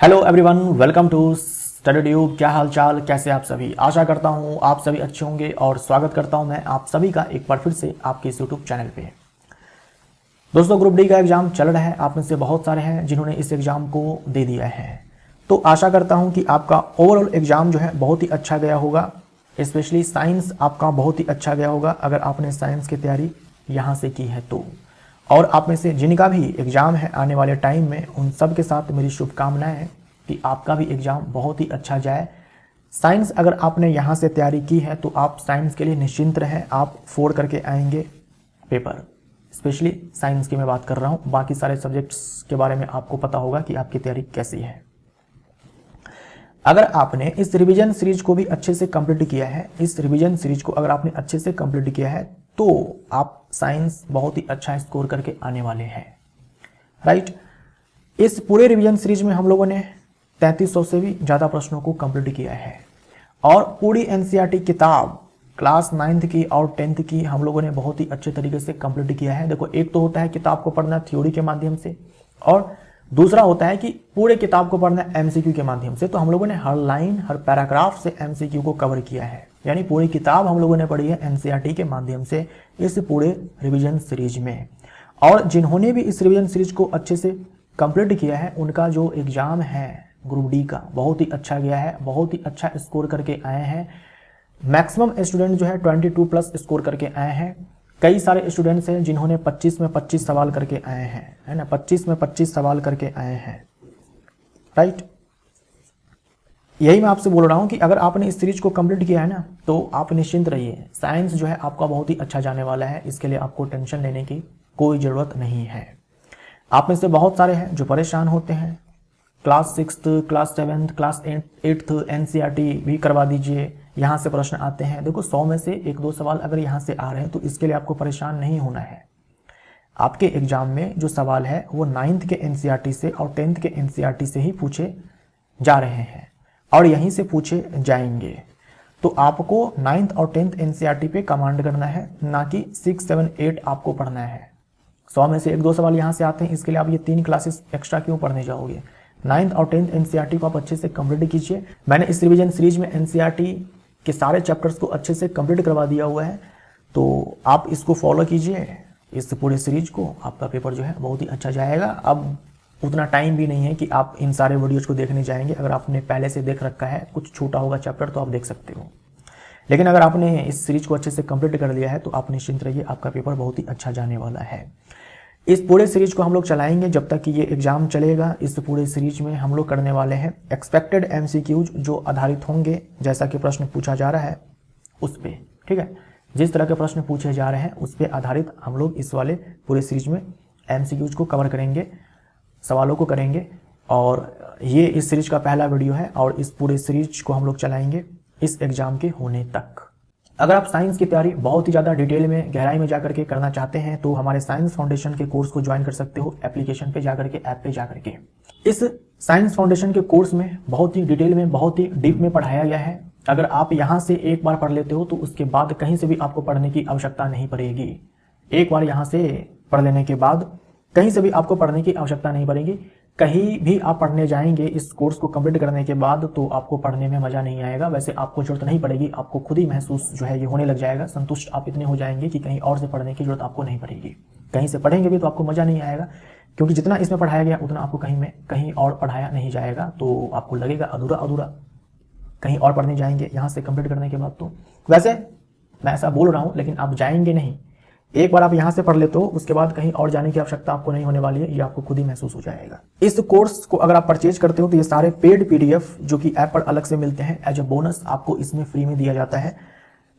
Hello everyone, welcome to study tube. क्या हाल चाल, कैसे आप सभी। आशा करता हूँ आप सभी अच्छे होंगे और स्वागत करता हूँ मैं आप सभी का एक बार फिर से आपके इस यूट्यूब चैनल पे। दोस्तों, ग्रुप डी का एग्जाम चल रहा है। आप में से बहुत सारे हैं जिन्होंने इस एग्जाम को दे दिया है, तो आशा करता हूँ कि आपका ओवरऑल एग्जाम जो है बहुत ही अच्छा गया होगा। स्पेशली साइंस आपका बहुत ही अच्छा गया होगा अगर आपने साइंस की तैयारी यहाँ से की है तो। और आप में से जिनका भी एग्ज़ाम है आने वाले टाइम में, उन सब के साथ मेरी शुभकामनाएं हैं कि आपका भी एग्ज़ाम बहुत ही अच्छा जाए। साइंस अगर आपने यहाँ से तैयारी की है तो आप साइंस के लिए निश्चिंत रहें, आप 4 करके आएंगे पेपर। स्पेशली साइंस की मैं बात कर रहा हूँ, बाकी सारे सब्जेक्ट्स के बारे में आपको पता होगा कि आपकी तैयारी कैसी है। अगर आपने इस रिवीजन सीरीज को भी अच्छे से कंप्लीट किया है, इस रिवीजन सीरीज को अगर आपने अच्छे से कंप्लीट किया है तो आप साइंस बहुत ही अच्छा स्कोर करके आने वाले हैं, राइट। इस पूरे रिवीजन सीरीज में हम लोगों ने 3300 से भी ज़्यादा प्रश्नों को कंप्लीट किया है और पूरी एनसीईआरटी किताब क्लास 9th की और 10th की हम लोगों ने बहुत ही अच्छे तरीके से कंप्लीट किया है। देखो, एक तो होता है किताब को पढ़ना थ्योरी के माध्यम से, और दूसरा होता है कि पूरे किताब को पढ़ना एमसीक्यू के माध्यम से। तो हम लोगों ने हर लाइन हर पैराग्राफ से एमसीक्यू को कवर किया है, यानी पूरी किताब हम लोगों ने पढ़ी है एनसीईआरटी के माध्यम से इस पूरे रिवीजन सीरीज में। और जिन्होंने भी इस रिवीजन सीरीज को अच्छे से कंप्लीट किया है उनका जो एग्जाम है ग्रुप डी का बहुत ही अच्छा गया है, बहुत ही अच्छा स्कोर करके आए हैं। मैक्सिमम स्टूडेंट जो है 22+ स्कोर करके आए हैं। कई सारे स्टूडेंट्स हैं जिन्होंने 25 में 25 सवाल करके आए हैं, है ना, 25 में 25 सवाल करके आए हैं, राइट। यही मैं आपसे बोल रहा हूं कि अगर आपने इस सीरीज को कंप्लीट किया है ना तो आप निश्चिंत रहिए, साइंस जो है आपका बहुत ही अच्छा जाने वाला है। इसके लिए आपको टेंशन लेने की कोई ज़रूरत नहीं है। आप में से बहुत सारे हैं जो परेशान होते हैं, class 6th, class 7th, class 8th NCERT भी करवा दीजिए, यहाँ से प्रश्न आते हैं। देखो, 100 में से 1-2 सवाल अगर यहाँ से आ रहे हैं तो इसके लिए आपको परेशान नहीं होना है। आपके एग्जाम में जो सवाल है वो 9th के एनसीईआरटी से और 10th के एनसीईआरटी से ही पूछे जा रहे हैं और यहीं से पूछे जाएंगे। तो आपको 9th और 10th एनसीईआरटी पे कमांड करना है, ना कि 6, 7, 8 आपको पढ़ना है। 100 में से 1-2 सवाल यहाँ से आते हैं, इसके लिए आप ये 3 क्लासेस एक्स्ट्रा क्यों पढ़ने जाओगे। 9th और 10th एनसीईआरटी को आप अच्छे से कंप्लीट कीजिए। मैंने इस रिवीजन सीरीज में एनसीईआरटी के सारे चैप्टर्स को अच्छे से कंप्लीट करवा दिया हुआ है, तो आप इसको फॉलो कीजिए, इस पूरे सीरीज को। आपका पेपर जो है बहुत ही अच्छा जाएगा। अब उतना टाइम भी नहीं है कि आप इन सारे वीडियोज़ को देखने जाएंगे। अगर आपने पहले से देख रखा है, कुछ छूटा होगा चैप्टर तो आप देख सकते हो, लेकिन अगर आपने इस सीरीज को अच्छे से कंप्लीट कर लिया है तो आप निश्चिंत रहिए, आपका पेपर बहुत ही अच्छा जाने वाला है। इस पूरे सीरीज को हम लोग चलाएंगे जब तक कि ये एग्जाम चलेगा। इस पूरे सीरीज में हम लोग करने वाले हैं एक्सपेक्टेड एमसीक्यूज जो आधारित होंगे, जैसा कि प्रश्न पूछा जा रहा है उस पर, ठीक है। जिस तरह के प्रश्न पूछे जा रहे हैं उस पर आधारित हम लोग इस वाले पूरे सीरीज में एमसीक्यूज को कवर करेंगे, सवालों को करेंगे। और ये इस सीरीज का पहला वीडियो है और इस पूरे सीरीज को हम लोग चलाएंगे इस एग्जाम के होने तक। अगर आप साइंस की तैयारी बहुत ही ज़्यादा डिटेल में गहराई में जाकर के करना चाहते हैं तो हमारे साइंस फाउंडेशन के कोर्स को ज्वाइन कर सकते हो, एप्लीकेशन पे जाकर के, ऐप पे जाकर के। इस साइंस फाउंडेशन के कोर्स में बहुत ही डिटेल में, बहुत ही डीप में पढ़ाया गया है। अगर आप यहाँ से एक बार पढ़ लेते हो तो उसके बाद कहीं से भी आपको पढ़ने की आवश्यकता नहीं पड़ेगी। एक बार यहाँ से पढ़ लेने के बाद कहीं से भी आपको पढ़ने की आवश्यकता नहीं पड़ेगी। कहीं भी आप पढ़ने जाएंगे इस कोर्स को कंप्लीट करने के बाद तो आपको पढ़ने में मज़ा नहीं आएगा। वैसे आपको जरूरत नहीं पड़ेगी, आपको खुद ही महसूस जो है ये होने लग जाएगा, संतुष्ट आप इतने हो जाएंगे कि कहीं और से पढ़ने की जरूरत आपको नहीं पड़ेगी। कहीं से पढ़ेंगे भी तो आपको मज़ा नहीं आएगा, क्योंकि जितना इसमें पढ़ाया गया उतना आपको कहीं और पढ़ाया नहीं जाएगा, तो आपको लगेगा अधूरा अधूरा। कहीं और पढ़ने जाएंगे यहाँ से कंप्लीट करने के बाद तो। वैसे मैं ऐसा बोल रहा हूँ, लेकिन आप जाएंगे नहीं। एक बार आप यहाँ से पढ़ लेते हो, उसके बाद कहीं और जाने की आवश्यकता आपको नहीं होने वाली है, ये आपको खुद ही महसूस हो जाएगा। इस कोर्स को अगर आप परचेज करते हो तो ये सारे पेड पीडीएफ जो कि ऐप पर अलग से मिलते हैं, एज अ बोनस आपको इसमें फ्री में दिया जाता है,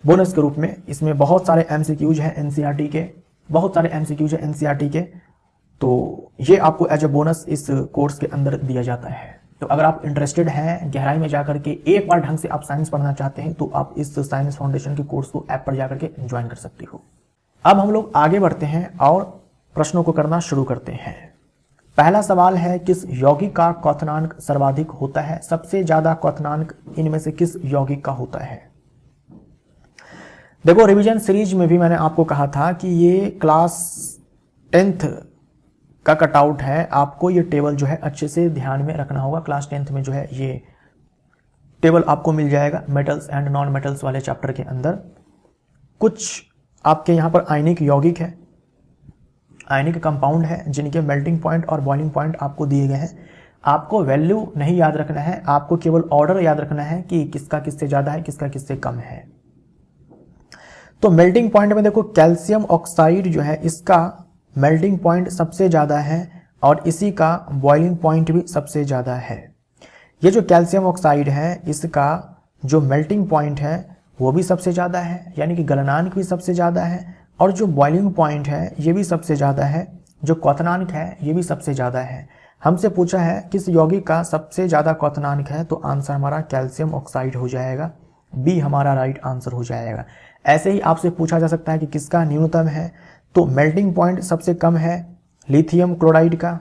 बोनस के रूप में। इसमें बहुत सारे एमसीक्यूज हैं एनसीईआरटी के, बहुत सारे एमसीक्यूज हैं एनसीईआरटी के, तो ये आपको एज अ बोनस इस कोर्स के अंदर दिया जाता है। तो अगर आप इंटरेस्टेड हैं गहराई में जाकर के एक बार ढंग से आप साइंस पढ़ना चाहते हैं तो आप इस साइंस फाउंडेशन के कोर्स को ऐप पर जाकर के ज्वाइन कर सकते हो। अब हम लोग आगे बढ़ते हैं और प्रश्नों को करना शुरू करते हैं। पहला सवाल है, किस यौगिक का क्वथनांक सर्वाधिक होता है? सबसे ज्यादा क्वथनांक इनमें से किस यौगिक का होता है? देखो, रिवीजन सीरीज में भी मैंने आपको कहा था कि ये क्लास 10th का कटआउट है, आपको ये टेबल जो है अच्छे से ध्यान में रखना होगा। क्लास 10th में जो है ये टेबल आपको मिल जाएगा मेटल्स एंड नॉन मेटल्स वाले चैप्टर के अंदर। कुछ आपके यहाँ पर आयनिक यौगिक है, आयनिक कंपाउंड है, जिनके मेल्टिंग पॉइंट और बॉइलिंग पॉइंट आपको दिए गए हैं। आपको वैल्यू नहीं याद रखना है, आपको केवल ऑर्डर याद रखना है कि किसका किससे ज़्यादा है, किसका किससे कम है। तो मेल्टिंग पॉइंट में देखो कैल्शियम ऑक्साइड जो है इसका मेल्टिंग पॉइंट सबसे ज़्यादा है और इसी का बॉइलिंग पॉइंट भी सबसे ज़्यादा है। ये जो कैल्शियम ऑक्साइड है इसका जो मेल्टिंग पॉइंट है वो भी सबसे ज़्यादा है, यानी कि गलनांक भी सबसे ज़्यादा है, और जो बॉइलिंग पॉइंट है ये भी सबसे ज़्यादा है, जो क्वथनांक है ये भी सबसे ज़्यादा है। हमसे पूछा है किस यौगिक का सबसे ज़्यादा क्वथनांक है, तो आंसर हमारा कैल्शियम ऑक्साइड हो जाएगा, बी हमारा राइट आंसर हो जाएगा। ऐसे ही आपसे पूछा जा सकता है कि किसका न्यूनतम है, तो मेल्टिंग पॉइंट सबसे कम है लिथियम क्लोराइड का,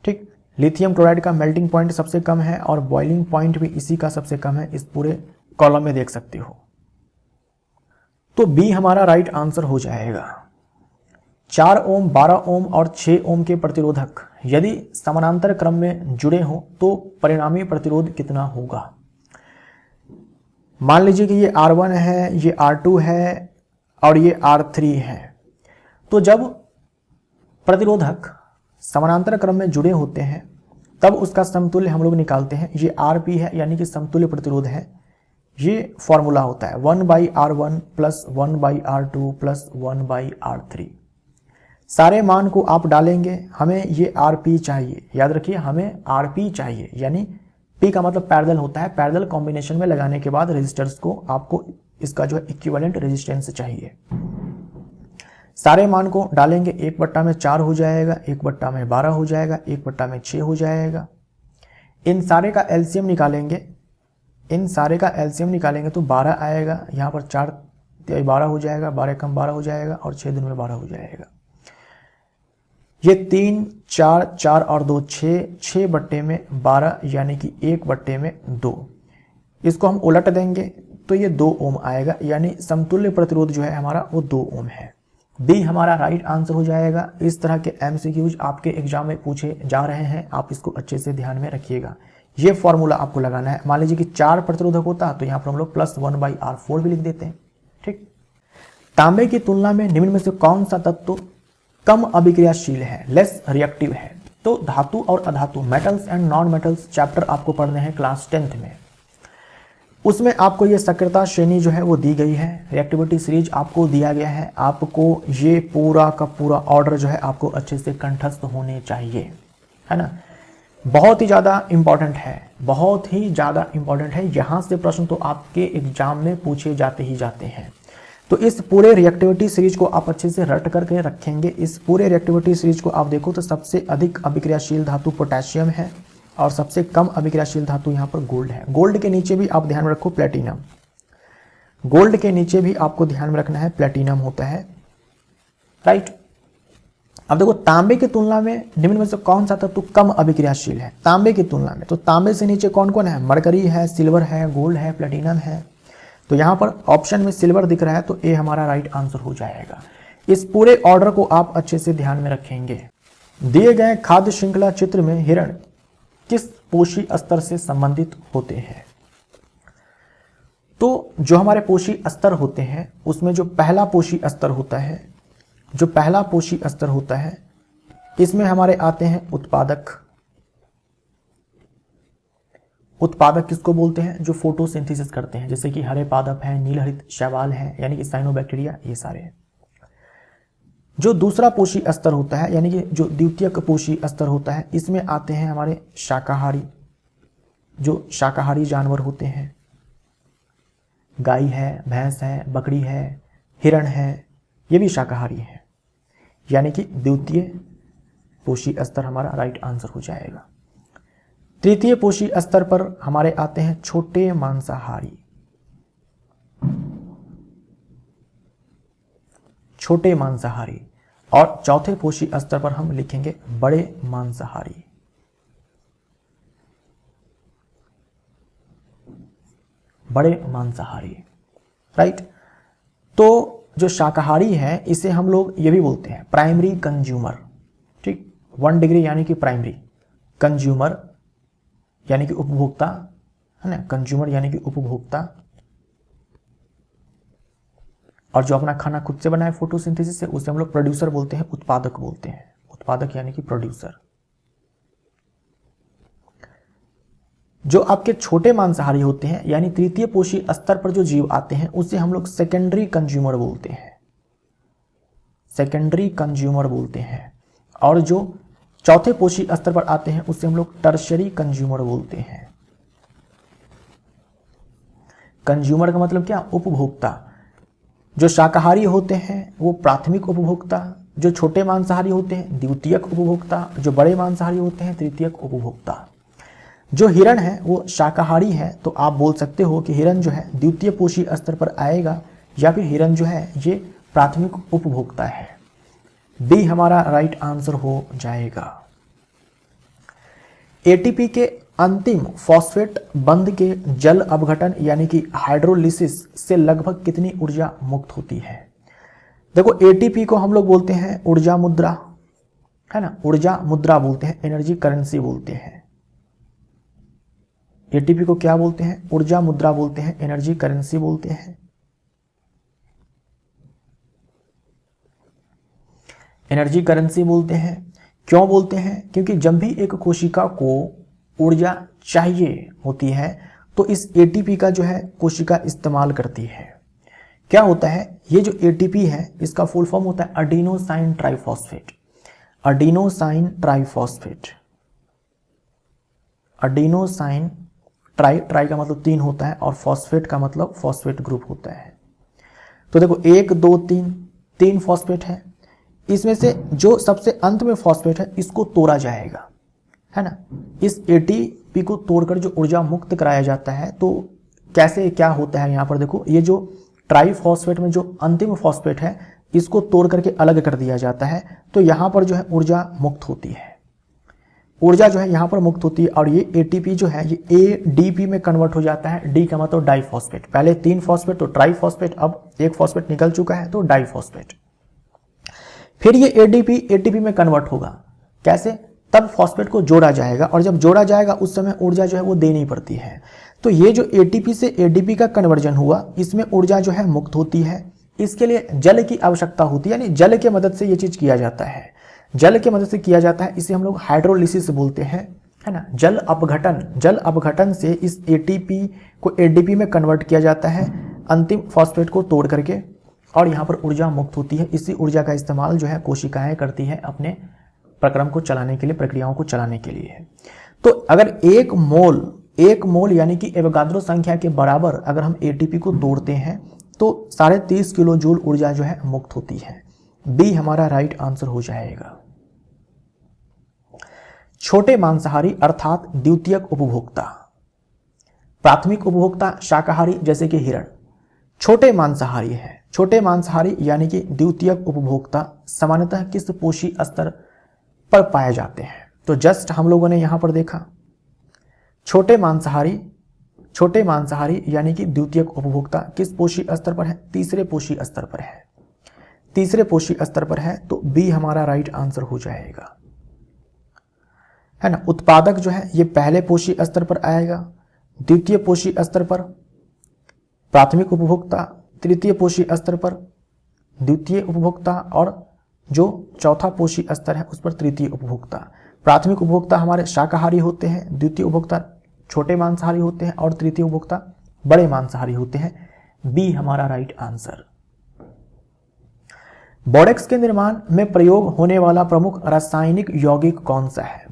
ठीक, लिथियम क्लोराइड का मेल्टिंग पॉइंट सबसे कम है और बॉइलिंग पॉइंट भी इसी का सबसे कम है, इस पूरे कॉलम में देख सकते हो। तो बी हमारा राइट आंसर हो जाएगा। 4 ओम, 12 ओम और 6 ओम के प्रतिरोधक यदि समानांतर क्रम में जुड़े हों तो परिणामी प्रतिरोध कितना होगा। मान लीजिए कि ये R1 है, ये R2 है और ये R3 है। तो जब प्रतिरोधक समानांतर क्रम में जुड़े होते हैं तब उसका समतुल्य हम लोग निकालते हैं। ये Rp है यानी कि समतुल्य प्रतिरोध है। ये फॉर्मूला होता है 1/R1 plus 1/R2 plus 1/R3। सारे मान को आप डालेंगे, हमें ये Rp चाहिए, याद रखिए हमें Rp चाहिए, यानी P का मतलब पैरेलल होता है। पैरेलल कॉम्बिनेशन में लगाने के बाद रेजिस्टर्स को आपको इसका जो है इक्विवेलेंट रेजिस्टेंस चाहिए। सारे मान को डालेंगे, 1/4 हो जाएगा, 1/12 हो जाएगा, 1/6 हो जाएगा। इन सारे का एलसीएम निकालेंगे, इन सारे का एलसीएम निकालेंगे तो 12 आएगा। यहाँ पर 4 12 हो जाएगा, 12 कम 12 हो जाएगा और 6 दिन में 12 हो जाएगा। ये 3 4 4 और 2 6 बट्टे में 12 यानी कि 1/2। इसको हम उलट देंगे तो ये 2 ओम आएगा, यानी समतुल्य प्रतिरोध जो है हमारा वो 2 ओम है। बी हमारा राइट आंसर हो जाएगा। इस तरह के एमसीक्यूज आपके एग्जाम में पूछे जा रहे हैं, आप इसको अच्छे से ध्यान में रखिएगा। ये फॉर्मूला आपको लगाना है। मान लीजिए कि 4 प्रतिरोधक होता तो यहाँ पर हम लोग प्लस 1/R4 भी लिख देते हैं, ठीक। तांबे की तुलना में निम्न में से कौन सा तत्व कम अभिक्रियाशील है, लेस रिएक्टिव है। तो धातु और अधातु, metals and non metals chapter आपको पढ़ने हैं क्लास 10th में। उसमें आपको ये सक्रियता श्रेणी जो है वो दी गई है, रिएक्टिविटी सीरीज आपको दिया गया है। आपको ये पूरा का पूरा ऑर्डर जो है आपको अच्छे से कंठस्थ होने चाहिए, है ना। बहुत ही ज़्यादा इंपॉर्टेंट है, बहुत ही ज़्यादा इंपॉर्टेंट है। यहाँ से प्रश्न तो आपके एग्जाम में पूछे जाते ही जाते हैं। तो इस पूरे रिएक्टिविटी सीरीज को आप अच्छे से रट करके रखेंगे। इस पूरे रिएक्टिविटी सीरीज को आप देखो तो सबसे अधिक अभिक्रियाशील धातु पोटेशियम है और सबसे कम अभिक्रियाशील धातु यहाँ पर गोल्ड है। गोल्ड के नीचे भी आप ध्यान में रखो प्लेटिनम, गोल्ड के नीचे भी आपको ध्यान में रखना है प्लेटिनम होता है, राइट। अब देखो तांबे की तुलना में निम्न में से कौन सा तत्व कम अभिक्रियाशील है तांबे की तुलना में। तो तांबे से नीचे कौन कौन है, मरकरी है, सिल्वर है, गोल्ड है, प्लेटिनम है। तो यहाँ पर ऑप्शन में सिल्वर दिख रहा है तो ए हमारा राइट आंसर हो जाएगा। इस पूरे ऑर्डर को आप अच्छे से ध्यान में रखेंगे। दिए गए खाद्य श्रृंखला चित्र में हिरण किस पोषी स्तर से संबंधित होते हैं। तो जो हमारे पोषी स्तर होते हैं उसमें जो पहला पोषी स्तर होता है, जो पहला पोषी स्तर होता है इसमें हमारे आते हैं उत्पादक। उत्पादक किसको बोलते हैं, जो फोटोसिंथेसिस करते हैं, जैसे कि हरे पादप हैं, नीलहरित शैवाल हैं, यानी कि साइनोबैक्टीरिया, ये सारे। जो दूसरा पोषी स्तर होता है यानी कि जो द्वितीयक पोषी स्तर होता है इसमें आते हैं हमारे शाकाहारी, जो शाकाहारी जानवर होते हैं, गाय है, भैंस है, बकरी है, हिरण है, ये भी शाकाहारी है, यानी कि द्वितीय पोषी स्तर हमारा राइट आंसर हो जाएगा। तृतीय पोषी स्तर पर हमारे आते हैं छोटे मांसाहारी, छोटे मांसाहारी, और चौथे पोषी स्तर पर हम लिखेंगे बड़े मांसाहारी। बड़े मांसाहारी, राइट। तो जो शाकाहारी है इसे हम लोग ये भी बोलते हैं प्राइमरी कंज्यूमर, ठीक। 1 डिग्री यानी कि प्राइमरी, कंज्यूमर यानी कि उपभोक्ता, है ना, कंज्यूमर यानी कि उपभोक्ता, और जो अपना खाना खुद से बनाए फोटोसिंथेसिस से उसे हम लोग प्रोड्यूसर बोलते हैं, उत्पादक बोलते हैं, उत्पादक यानी कि प्रोड्यूसर। जो आपके छोटे मांसाहारी होते हैं यानी तृतीय पोषी स्तर पर जो जीव आते हैं उसे हम लोग सेकेंडरी कंज्यूमर बोलते हैं, सेकेंडरी कंज्यूमर बोलते हैं। और जो चौथे पोषी स्तर पर आते हैं उसे हम लोग टर्शरी कंज्यूमर बोलते हैं। कंज्यूमर का मतलब क्या, उपभोक्ता। जो शाकाहारी होते हैं वो प्राथमिक उपभोक्ता, जो छोटे मांसाहारी होते हैं द्वितीयक उपभोक्ता, जो बड़े मांसाहारी होते हैं तृतीयक उपभोक्ता। जो हिरण है वो शाकाहारी है, तो आप बोल सकते हो कि हिरण जो है द्वितीय पोषी स्तर पर आएगा, या फिर हिरण जो है ये प्राथमिक उपभोक्ता है। बी हमारा राइट आंसर हो जाएगा। एटीपी के अंतिम फॉस्फेट बंध के जल अपघटन यानी कि हाइड्रोलिसिस से लगभग कितनी ऊर्जा मुक्त होती है। देखो एटीपी को हम लोग बोलते हैं ऊर्जा मुद्रा, है ना, ऊर्जा मुद्रा बोलते हैं, एनर्जी करेंसी बोलते हैं। एटीपी को क्या बोलते हैं, ऊर्जा मुद्रा बोलते हैं, एनर्जी करेंसी बोलते हैं। एनर्जी करेंसी बोलते हैं। क्यों बोलते हैं, क्योंकि जब भी एक कोशिका को ऊर्जा चाहिए होती है तो इस एटीपी का जो है कोशिका इस्तेमाल करती है। क्या होता है, ये जो एटीपी है इसका फुल फॉर्म होता है adenosine triphosphate, adenosine triphosphate, adenosine try, try का मतलब 3 होता है और फॉस्फेट का मतलब फॉस्फेट ग्रुप होता है। तो देखो 1 2 3 3 फॉस्फेट है, इसमें से जो सबसे अंत में फॉस्फेट है इसको तोड़ा जाएगा, है ना। इस एटीपी को तोड़कर जो ऊर्जा मुक्त कराया जाता है, तो कैसे क्या होता है यहाँ पर देखो, ये जो ट्राइफॉस्फेट में जो अंतिम फॉस्फेट है इसको तोड़ करके अलग कर दिया जाता है, तो यहाँ पर जो है ऊर्जा मुक्त होती है, ऊर्जा जो है यहाँ पर मुक्त होती है। और ये एटीपी जो है ये एडीपी में कन्वर्ट हो जाता है। डी का मतलब डाइफॉस्फेट, पहले 3 फॉस्फेट तो ट्राइफॉस्फेट, अब 1 फॉस्फेट निकल चुका है तो डाइफॉस्फेट। फिर ये एडीपी एटीपी में कन्वर्ट होगा, कैसे, तब फॉस्फेट को जोड़ा जाएगा, और जब जोड़ा जाएगा उस समय ऊर्जा जो है वो देनी पड़ती है। तो ये जो एटीपी से एडीपी का कन्वर्जन हुआ इसमें ऊर्जा जो है मुक्त होती है। इसके लिए जल की आवश्यकता होती है, यानी जल की मदद से ये चीज किया जाता है, जल की मदद से किया जाता है। इसे हम लोग हाइड्रोलिसिस बोलते हैं, है ना। जल अपघटन, जल अपघटन से इस एटीपी को एडीपी में कन्वर्ट किया जाता है अंतिम फॉस्फेट को तोड़ करके, और यहाँ पर ऊर्जा मुक्त होती है। इसी ऊर्जा का इस्तेमाल जो है कोशिकाएं करती है अपने प्रक्रम को चलाने के लिए, प्रक्रियाओं को चलाने के लिए। तो अगर 1 मोल यानी कि एवोगाद्रो संख्या के बराबर अगर हम एटीपी को तोड़ते हैं तो 30.5 किलो जूल ऊर्जा जो है मुक्त होती है। बी हमारा राइट आंसर हो जाएगा। छोटे मांसाहारी अर्थात द्वितीयक उपभोक्ता, प्राथमिक उपभोक्ता शाकाहारी जैसे कि हिरण, छोटे मांसाहारी है। छोटे मांसाहारी यानी कि द्वितीयक उपभोक्ता सामान्यतः किस पोषी स्तर पर पाए जाते हैं। तो जस्ट हम लोगों ने यहां पर देखा छोटे मांसाहारी यानी कि द्वितीयक उपभोक्ता किस पोषी स्तर पर है, तीसरे पोषी स्तर पर है, तीसरे पोषी स्तर पर है। तो बी हमारा राइट आंसर हो जाएगा, है ना। उत्पादक जो है ये पहले पोषी स्तर पर आएगा, द्वितीय पोषी स्तर पर प्राथमिक उपभोक्ता, तृतीय पोषी स्तर पर द्वितीय उपभोक्ता, और जो चौथा पोषी स्तर है उस पर तृतीय उपभोक्ता। प्राथमिक उपभोक्ता हमारे शाकाहारी होते हैं, द्वितीय उपभोक्ता छोटे मांसाहारी होते हैं, और तृतीय उपभोक्ता बड़े मांसाहारी होते हैं। बी हमारा राइट आंसर। बोरेक्स के निर्माण में प्रयोग होने वाला प्रमुख रासायनिक यौगिक कौन सा है।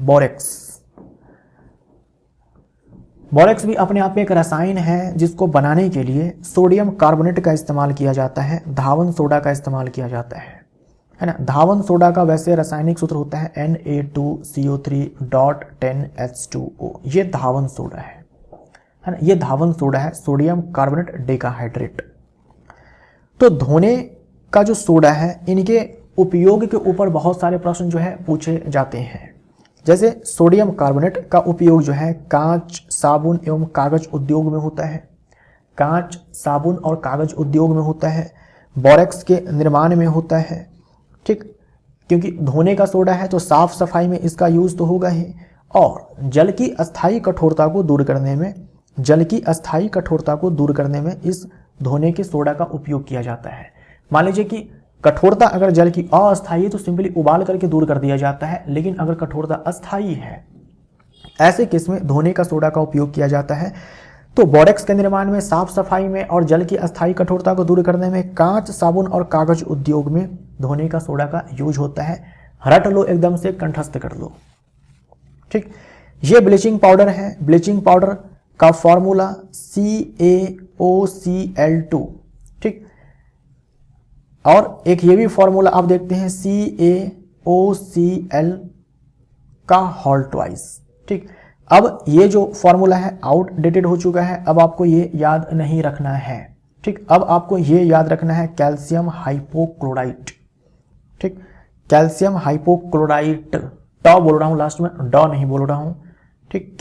बोरेक्स भी अपने आप में एक रसायन है जिसको बनाने के लिए सोडियम कार्बोनेट का इस्तेमाल किया जाता है, धावन सोडा का इस्तेमाल किया जाता है ना। धावन सोडा का वैसे रासायनिक सूत्र होता है Na2CO3.10H2O। ये धावन सोडा है ना, ये धावन सोडा है, सोडियम कार्बोनेट डेकाहाइड्रेट। तो धोने का जो सोडा है इनके उपयोग के ऊपर बहुत सारे प्रश्न जो है पूछे जाते हैं। जैसे सोडियम कार्बोनेट का उपयोग जो है कांच, साबुन एवं कागज उद्योग में होता है, कांच, साबुन और कागज उद्योग में होता है। बोरेक्स के निर्माण में होता है, ठीक। क्योंकि धोने का सोडा है तो साफ सफाई में इसका यूज तो होगा ही, और जल की अस्थायी कठोरता को दूर करने में, जल की अस्थायी कठोरता को दूर करने में इस धोने के सोडा का उपयोग किया जाता है। मान लीजिए कि कठोरता अगर जल की अस्थायी है तो सिंपली उबाल करके दूर कर दिया जाता है, लेकिन अगर कठोरता अस्थायी है ऐसे केस में धोने का सोडा का उपयोग किया जाता है। तो बोरेक्स के निर्माण में, साफ सफाई में और जल की अस्थायी कठोरता को दूर करने में, कांच, साबुन और कागज उद्योग में धोने का सोडा का यूज होता है। रट लो, एकदम से कंठस्थ कर लो। ठीक, ये ब्लीचिंग पाउडर है। ब्लीचिंग पाउडर का फॉर्मूला CaOCl2। ठीक, और एक ये भी फॉर्मूला आप देखते हैं CaOCl का होल ट्वाइस। ठीक, अब ये जो फॉर्मूला है आउटडेटेड हो चुका है, अब आपको ये याद नहीं रखना है। ठीक, अब आपको ये याद रखना है कैल्शियम हाइपोक्लोराइट। ठीक, कैल्शियम हाइपोक्लोराइट, ट बोल रहा हूं लास्ट में, ड नहीं बोल रहा हूं। ठीक,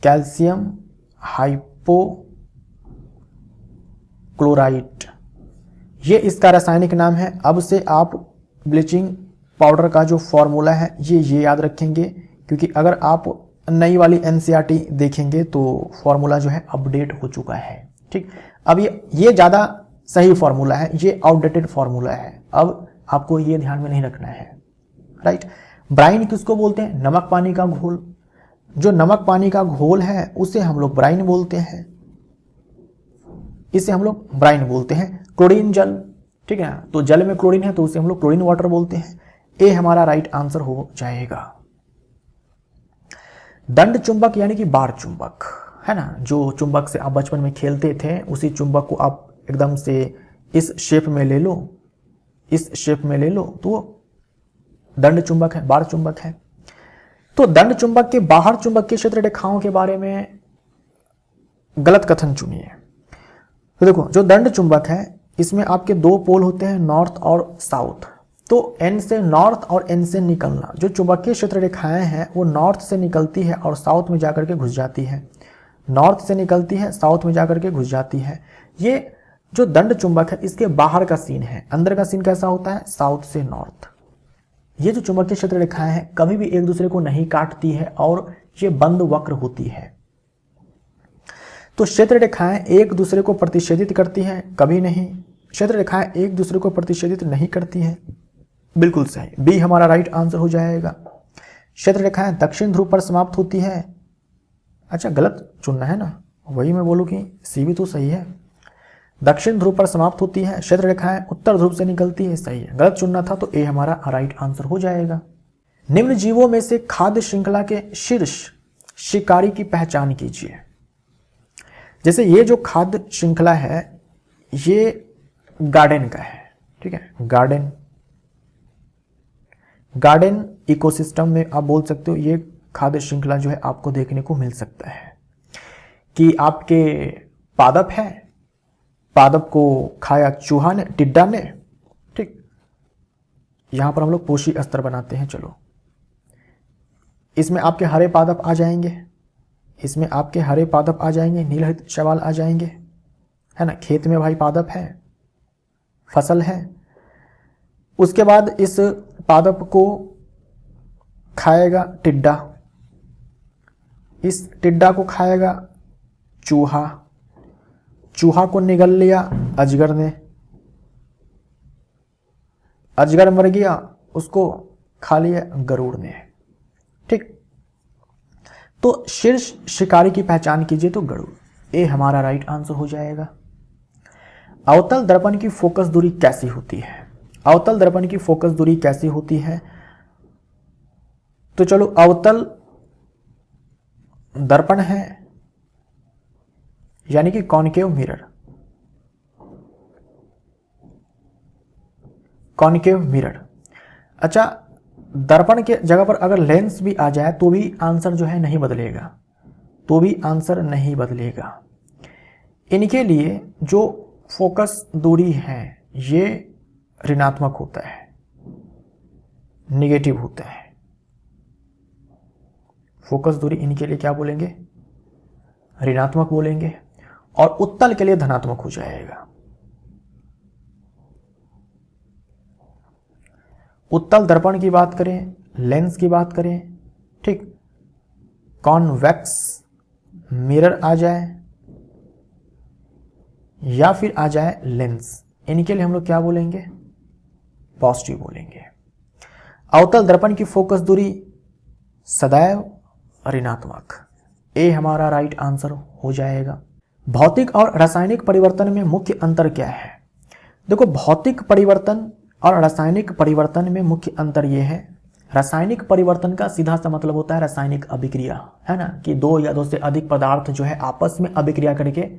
कैल्शियम हाइपोक्लोराइट, ये इसका रासायनिक नाम है। अब से आप ब्लीचिंग पाउडर का जो फॉर्मूला है ये याद रखेंगे, क्योंकि अगर आप नई वाली NCERT देखेंगे तो फॉर्मूला जो है अपडेट हो चुका है। ठीक, अब ये ज़्यादा सही फॉर्मूला है, ये आउटडेटेड फॉर्मूला है, अब आपको ये ध्यान में नहीं रखना है। राइट, ब्राइन किसको बोलते हैं? नमक पानी का घोल। जो नमक पानी का घोल है उसे हम लोग ब्राइन बोलते हैं, इसे हम लोग ब्राइन बोलते हैं। क्लोरीन जल, ठीक है, तो जल में क्लोरीन है तो उसे हम लोग क्लोरीन वाटर बोलते हैं। ए हमारा राइट आंसर हो जाएगा। दंड चुंबक यानी कि बार चुंबक है ना, जो चुंबक से आप बचपन में खेलते थे, उसी चुंबक को आप एकदम से इस शेप में ले लो, इस शेप में ले लो, तो दंड चुंबक है, बार चुंबक है। तो दंड चुंबक के बाहर चुंबक के क्षेत्र रेखाओं के बारे में गलत कथन चुनिए। तो देखो, जो दंड चुंबक है इसमें आपके दो पोल होते हैं, नॉर्थ और साउथ। तो N से नॉर्थ और N से निकलना, जो चुंबकीय क्षेत्र रेखाएं हैं वो नॉर्थ से निकलती है और साउथ में जाकर के घुस जाती है, नॉर्थ से निकलती है, साउथ में जाकर के घुस जाती है। ये जो दंड चुंबक है इसके बाहर का सीन है, अंदर का सीन कैसा होता है? साउथ से नॉर्थ। ये जो चुंबकीय क्षेत्र रेखाएं हैं कभी भी एक दूसरे को नहीं काटती है और ये बंद वक्र होती है। तो क्षेत्र रेखाएं एक दूसरे को प्रतिच्छेदित करती हैं? कभी नहीं। क्षेत्र रेखाएं एक दूसरे को प्रतिच्छेदित नहीं करती हैं, बिल्कुल सही, बी हमारा राइट आंसर हो जाएगा। क्षेत्र रेखाएं दक्षिण ध्रुव पर समाप्त होती है। अच्छा, गलत चुनना है ना, वही मैं बोलूं कि सी भी तो सही है। दक्षिण ध्रुव पर समाप्त होती है, क्षेत्र रेखाएं उत्तर ध्रुव से निकलती है, सही है। गलत चुनना था तो ए हमारा राइट आंसर हो जाएगा। निम्न जीवों में से खाद्य श्रृंखला के शीर्ष शिकारी की पहचान कीजिए। जैसे ये जो खाद्य श्रृंखला है ये गार्डन का है, ठीक है, गार्डन इकोसिस्टम में आप बोल सकते हो ये खाद्य श्रृंखला जो है आपको देखने को मिल सकता है कि आपके पादप है, पादप को खाया चूहा ने, टिड्डा ने। ठीक, यहां पर हम लोग पोषी स्तर बनाते हैं। चलो, इसमें आपके हरे पादप आ जाएंगे, इसमें आपके हरे पादप आ जाएंगे, नीलहरित शैवाल आ जाएंगे, है ना। खेत में भाई पादप है, फसल है। उसके बाद इस पादप को खाएगा टिड्डा, इस टिड्डा को खाएगा चूहा, चूहा को निगल लिया अजगर ने, अजगर मर गया, उसको खा लिया गरुड़ ने। ठीक, तो शीर्ष शिकारी की पहचान कीजिए तो गरुड़, ए हमारा राइट आंसर हो जाएगा। अवतल दर्पण की फोकस दूरी कैसी होती है? अवतल दर्पण की फोकस दूरी कैसी होती है? तो चलो, अवतल दर्पण है यानी कि कॉनकेव मिरर, कॉनकेव मिरर। अच्छा, दर्पण के जगह पर अगर लेंस भी आ जाए तो भी आंसर जो है नहीं बदलेगा, तो भी आंसर नहीं बदलेगा। इनके लिए जो फोकस दूरी है ये ऋणात्मक होता है, निगेटिव होता है। फोकस दूरी इनके लिए क्या बोलेंगे? ऋणात्मक बोलेंगे, और उत्तल के लिए धनात्मक हो जाएगा। उत्तल दर्पण की बात करें, लेंस की बात करें, ठीक, कॉन्वेक्स मिरर आ जाए या फिर आ जाए लेंस, इनके लिए हम लोग क्या बोलेंगे? पॉजिटिव बोलेंगे। अवतल दर्पण की फोकस दूरी सदैव ऋणात्मक, ए हमारा राइट आंसर हो जाएगा। भौतिक और रासायनिक परिवर्तन में मुख्य अंतर क्या है? देखो, भौतिक परिवर्तन और रासायनिक परिवर्तन में मुख्य अंतर यह है, रासायनिक परिवर्तन का सीधा सा मतलब होता है रासायनिक अभिक्रिया, है ना, कि दो या दो से अधिक पदार्थ जो है आपस में अभिक्रिया करके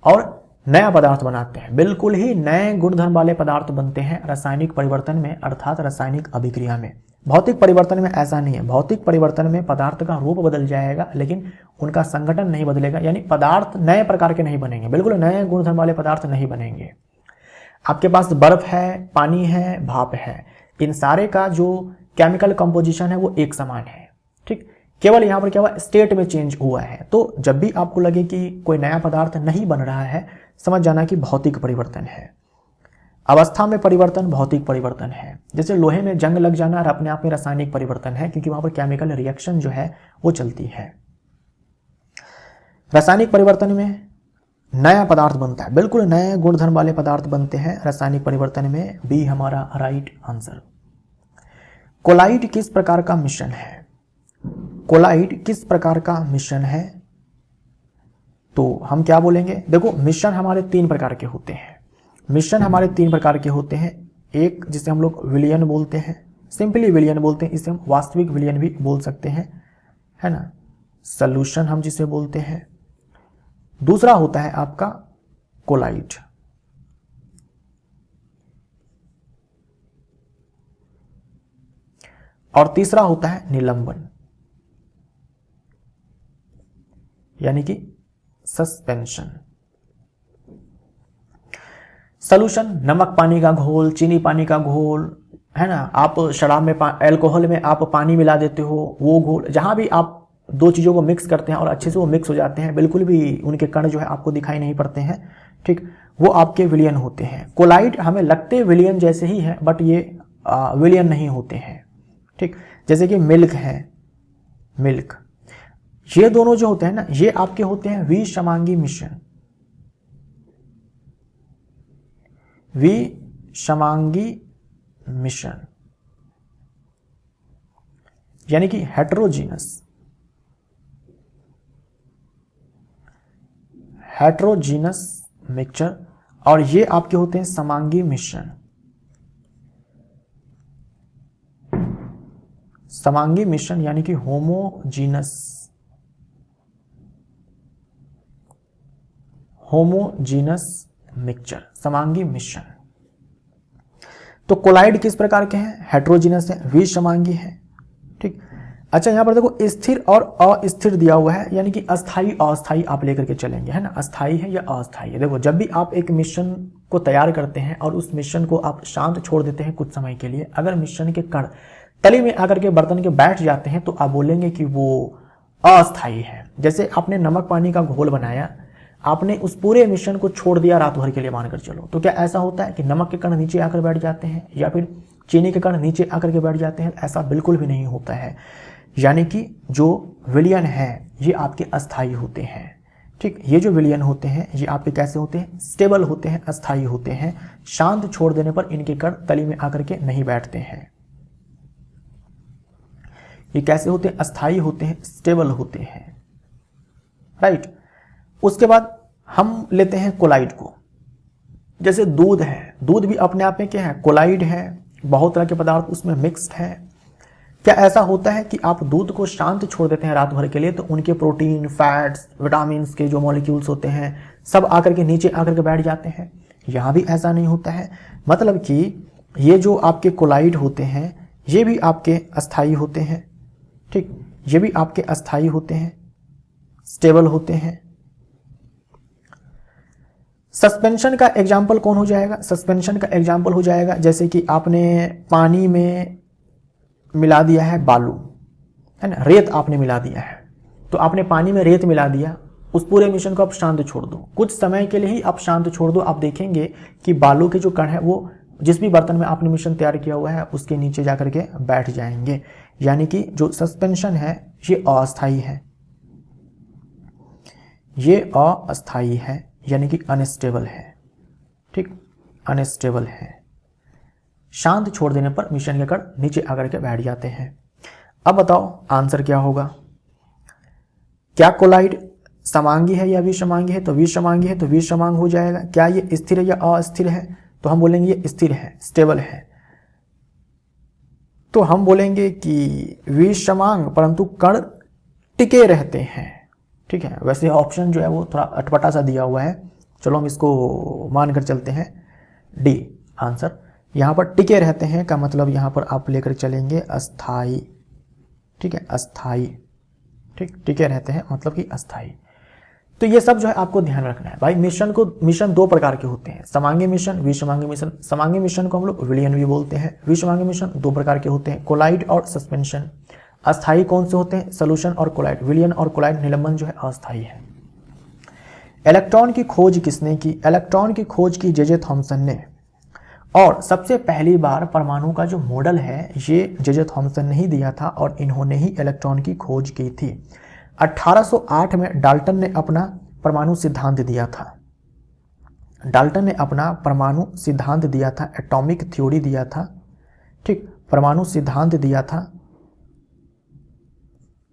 और नया पदार्थ बनाते हैं, बिल्कुल ही नए गुणधर्म वाले पदार्थ बनते हैं रासायनिक परिवर्तन में, अर्थात रासायनिक अभिक्रिया में। भौतिक परिवर्तन में ऐसा नहीं है। भौतिक परिवर्तन में पदार्थ का रूप बदल जाएगा लेकिन उनका संगठन नहीं बदलेगा, यानी पदार्थ नए प्रकार के नहीं बनेंगे, बिल्कुल नए गुणधर्म वाले पदार्थ नहीं बनेंगे। आपके पास बर्फ है, पानी है, भाप है, इन सारे का जो केमिकल कंपोजिशन है वो एक समान है, ठीक, केवल यहाँ पर क्या हुआ, स्टेट में चेंज हुआ है। तो जब भी आपको लगे कि कोई नया पदार्थ नहीं बन रहा है, समझ जाना कि भौतिक परिवर्तन है। अवस्था में परिवर्तन भौतिक परिवर्तन है। जैसे लोहे में जंग लग जाना अपने आप में रासायनिक परिवर्तन है, क्योंकि वहां पर केमिकल रिएक्शन जो है वो चलती है। रासायनिक परिवर्तन में नया पदार्थ बनता है, बिल्कुल नए गुणधर्म वाले पदार्थ बनते हैं रासायनिक परिवर्तन में, बी हमारा राइट आंसर। कोलाइड किस प्रकार का मिश्रण है? कोलाइड किस प्रकार का मिश्रण है? तो हम क्या बोलेंगे? देखो, मिश्रण हमारे तीन प्रकार के होते हैं। मिश्रण हमारे तीन प्रकार के होते हैं। एक जिसे हम लोग विलयन बोलते हैं, सिंपली विलयन बोलते हैं, इसे हम वास्तविक विलयन भी बोल सकते हैं, है ना। सॉल्यूशन हम जिसे बोलते हैं। दूसरा होता है आपका कोलाइड। और तीसरा होता है निलंबन, यानी कि सस्पेंशन। सॉल्यूशन नमक पानी का घोल, चीनी पानी का घोल, है ना। आप शराब में अल्कोहल में आप पानी मिला देते हो, वो घोल, जहां भी आप दो चीज़ों को मिक्स करते हैं और अच्छे से वो मिक्स हो जाते हैं, बिल्कुल भी उनके कण जो है आपको दिखाई नहीं पड़ते हैं, ठीक, वो आपके विलयन होते हैं। कोलाइड हमें लगते विलयन जैसे ही है, बट ये विलयन नहीं होते हैं, ठीक। जैसे कि मिल्क है, मिल्क, ये दोनों जो होते हैं ना, ये आपके होते हैं विषमांगी मिश्रण, विषमांगी मिश्रण, यानी कि हेटेरोजीनस, हेटेरोजीनस मिक्सचर। और ये आपके होते हैं समांगी मिश्रण। समांगी मिश्रण यानी कि होमोजीनस, होमोजीनस मिक्सचर, समांगी मिश्रण। तो कोलाइड किस प्रकार के हैं? हेटेरोजीनस है, विषमांगी है, ठीक। अच्छा, यहां पर देखो स्थिर और अस्थिर दिया हुआ है, यानी कि अस्थाई अस्थाई आप लेकर के चलेंगे, है ना। अस्थाई है या अस्थाई है। देखो, जब भी आप एक मिश्रण को तैयार करते हैं और उस मिश्रण को आप शांत छोड़ देते हैं कुछ समय के लिए, अगर मिश्रण के कण तली में आकर के बर्तन के बैठ जाते हैं तो आप बोलेंगे कि वो अस्थाई है। जैसे आपने नमक पानी का घोल बनाया, आपने उस पूरे मिश्रण को छोड़ दिया रात भर के लिए मानकर चलो, तो क्या ऐसा होता है कि नमक के कण नीचे आकर बैठ जाते हैं या फिर चीनी के कण नीचे आकर के बैठ जाते हैं? ऐसा बिल्कुल भी नहीं होता है। यानी कि जो विलयन है ये आपके अस्थाई होते हैं, ठीक। ये जो विलयन होते हैं ये आपके कैसे होते हैं? स्टेबल होते हैं, अस्थाई होते हैं। शांत छोड़ देने पर इनके कण तली में आकर के नहीं बैठते हैं। ये कैसे होते हैं? अस्थाई होते हैं, स्टेबल होते हैं, राइट। उसके बाद हम लेते हैं कोलाइड को। जैसे दूध है, दूध भी अपने आप में क्या है? कोलाइड है, बहुत तरह के पदार्थ उसमें मिक्स्ड है। क्या ऐसा होता है कि आप दूध को शांत छोड़ देते हैं रात भर के लिए तो उनके प्रोटीन, फैट्स, विटामिन के जो मॉलिक्यूल्स होते हैं सब आकर के नीचे आकर के बैठ जाते हैं? यहाँ भी ऐसा नहीं होता है। मतलब कि ये जो आपके कोलाइड होते हैं ये भी आपके अस्थाई होते हैं, ठीक, ये भी आपके अस्थाई होते हैं, स्टेबल होते हैं। सस्पेंशन का एग्जाम्पल कौन हो जाएगा? सस्पेंशन का एग्जाम्पल हो जाएगा जैसे कि आपने पानी में मिला दिया है बालू, है ना, रेत आपने मिला दिया है, तो आपने पानी में रेत मिला दिया, उस पूरे मिश्रण को आप शांत छोड़ दो, कुछ समय के लिए ही आप शांत छोड़ दो, आप देखेंगे कि बालू के जो कण है वो जिस भी बर्तन में आपने मिश्रण तैयार किया हुआ है उसके नीचे जाकर के बैठ जाएंगे। यानी कि जो सस्पेंशन है ये अस्थाई है, ये अस्थाई है यानी कि अनस्टेबल है। ठीक, अनस्टेबल है। शांत छोड़ देने पर मिश्रण के कण नीचे आकर के बैठ जाते हैं। अब बताओ आंसर क्या होगा। क्या कोलाइड समांगी है या विषमांगी है? तो विषमांगी है तो विषमांग हो जाएगा। क्या ये स्थिर है या अस्थिर है? तो हम बोलेंगे ये स्थिर है, स्टेबल है। तो हम बोलेंगे कि विषमांग परंतु कण टिके रहते हैं। ठीक है, वैसे ऑप्शन जो है वो थोड़ा अटपटा सा दिया हुआ है, चलो हम इसको मानकर चलते हैं डी आंसर। यहाँ पर टिके रहते हैं का मतलब यहाँ पर आप लेकर चलेंगे अस्थाई। ठीक है, अस्थाई। ठीक, टिके रहते हैं मतलब कि अस्थाई। तो ये सब जो है आपको ध्यान रखना है भाई। मिश्रण दो प्रकार के होते हैं, समांगी मिश्रण, विषमांगी मिश्रण। समांगी मिश्रण को हम लोग विलयन भी बोलते हैं। विषमांगी मिश्रण दो प्रकार के होते हैं, कोलाइड और सस्पेंशन। अस्थाई कौन से होते हैं? सोल्यूशन और कोलाइड। विलयन और कोलाइड निलंबन जो है अस्थाई है। इलेक्ट्रॉन की खोज किसने की? इलेक्ट्रॉन की खोज की जे थॉमसन ने। और सबसे पहली बार परमाणु का जो मॉडल है ये जे थॉमसन ने ही दिया था और इन्होंने ही इलेक्ट्रॉन की खोज की थी। 1808 में डाल्टन ने अपना परमाणु सिद्धांत दिया था। डाल्टन ने अपना परमाणु सिद्धांत दिया था, एटॉमिक थ्योरी दिया था। ठीक, परमाणु सिद्धांत दिया था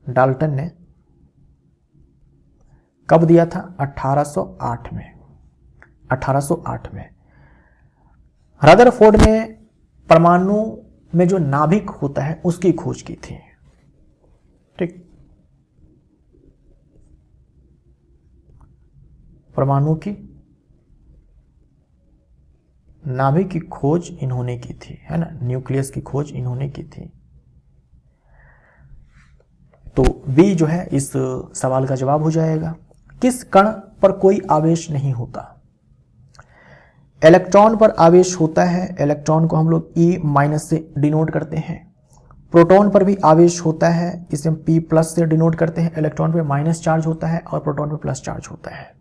डाल्टन ने। कब दिया था? 1808 में। 1808 में। रदरफोर्ड ने परमाणु में जो नाभिक होता है उसकी खोज की थी। ठीक, परमाणु की नाभिक की खोज इन्होंने की थी, है ना, न्यूक्लियस की खोज इन्होंने की थी। तो बी जो है इस सवाल का जवाब हो जाएगा। किस कण पर कोई आवेश नहीं होता? इलेक्ट्रॉन पर आवेश होता है। इलेक्ट्रॉन को हम लोग E- से डिनोट करते हैं। प्रोटॉन पर भी आवेश होता है, इसे हम P+ से डिनोट करते हैं। इलेक्ट्रॉन पे माइनस चार्ज होता है और प्रोटॉन पे प्लस चार्ज होता है।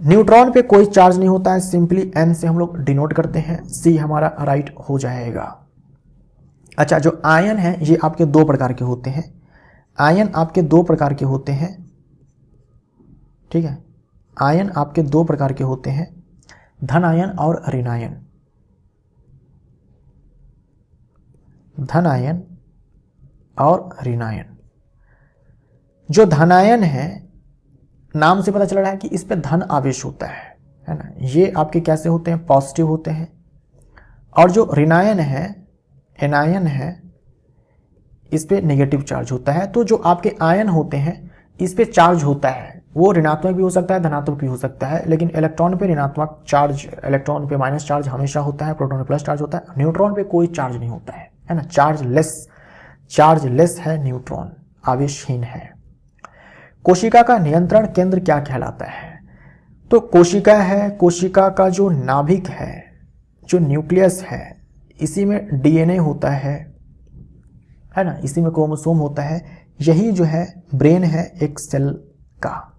न्यूट्रॉन पे कोई चार्ज नहीं होता है, सिंपली N से हम लोग डिनोट करते हैं। C हमारा राइट हो जाएगा। अच्छा, जो आयन है ये आपके दो प्रकार के होते हैं। आयन आपके दो प्रकार के होते हैं। ठीक है, आयन आपके दो प्रकार के होते हैं, धन आयन और ऋण आयन। धन आयन और ऋण आयन। जो धन आयन है, नाम से पता चल रहा है कि इस पे धन आवेश होता है ना। ये आपके कैसे होते हैं? पॉजिटिव होते हैं। और जो ऋण आयन है, एनायन है, इस पे नेगेटिव चार्ज होता है। तो जो आपके आयन होते हैं इस पे चार्ज होता है, वो ऋणात्मक भी हो सकता है, धनात्मक भी हो सकता है। लेकिन इलेक्ट्रॉन पे ऋणात्मक चार्ज, इलेक्ट्रॉन पे माइनस चार्ज हमेशा होता है, प्रोटॉन पे प्लस चार्ज होता है। न्यूट्रॉन पे कोई चार्ज नहीं होता है ना, चार्ज लेस है न्यूट्रॉन, आवेशहीन है। कोशिका का नियंत्रण केंद्र क्या कहलाता है? तो कोशिका है, कोशिका का जो नाभिक है, जो न्यूक्लियस है, इसी में डीएनए होता है ना, इसी में क्रोमोसोम होता है। यही जो है ब्रेन है एक सेल का।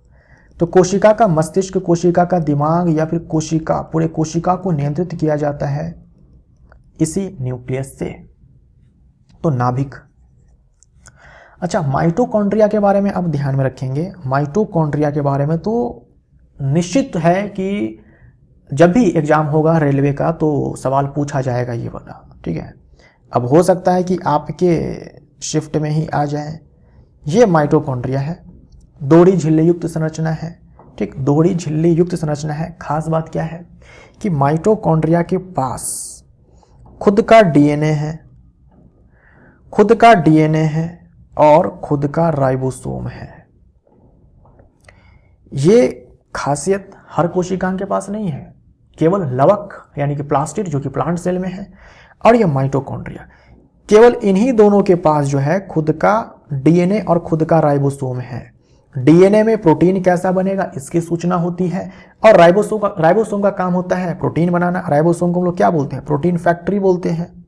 तो कोशिका का मस्तिष्क, कोशिका का दिमाग या फिर कोशिका, पूरे कोशिका को नियंत्रित किया जाता है इसी न्यूक्लियस से। तो नाभिक। अच्छा, माइटोकॉन्ड्रिया के बारे में आप ध्यान में रखेंगे। माइटोकॉन्ड्रिया के बारे में तो निश्चित है कि जब भी एग्जाम होगा रेलवे का तो सवाल पूछा जाएगा ये वाला। ठीक है, अब हो सकता है कि आपके शिफ्ट में ही आ जाए। ये माइटोकॉन्ड्रिया है, दोहरी झिल्ली युक्त संरचना है। ठीक, दोहरी झिल्ली युक्त संरचना है। खास बात क्या है कि माइटोकॉन्ड्रिया के पास खुद का डीएनए है, खुद का डीएनए है और खुद का राइबोसोम है। ये खासियत हर कोशिकांग के पास नहीं है, केवल लवक यानी कि प्लास्टिड जो कि प्लांट सेल में है, और ये माइटोकॉन्ड्रिया, केवल इन्हीं दोनों के पास जो है खुद का डीएनए और खुद का राइबोसोम है। डीएनए में प्रोटीन कैसा बनेगा इसकी सूचना होती है, और राइबोसोम का काम होता है प्रोटीन बनाना। राइबोसोम को हम लोग क्या बोलते हैं? प्रोटीन फैक्ट्री बोलते हैं,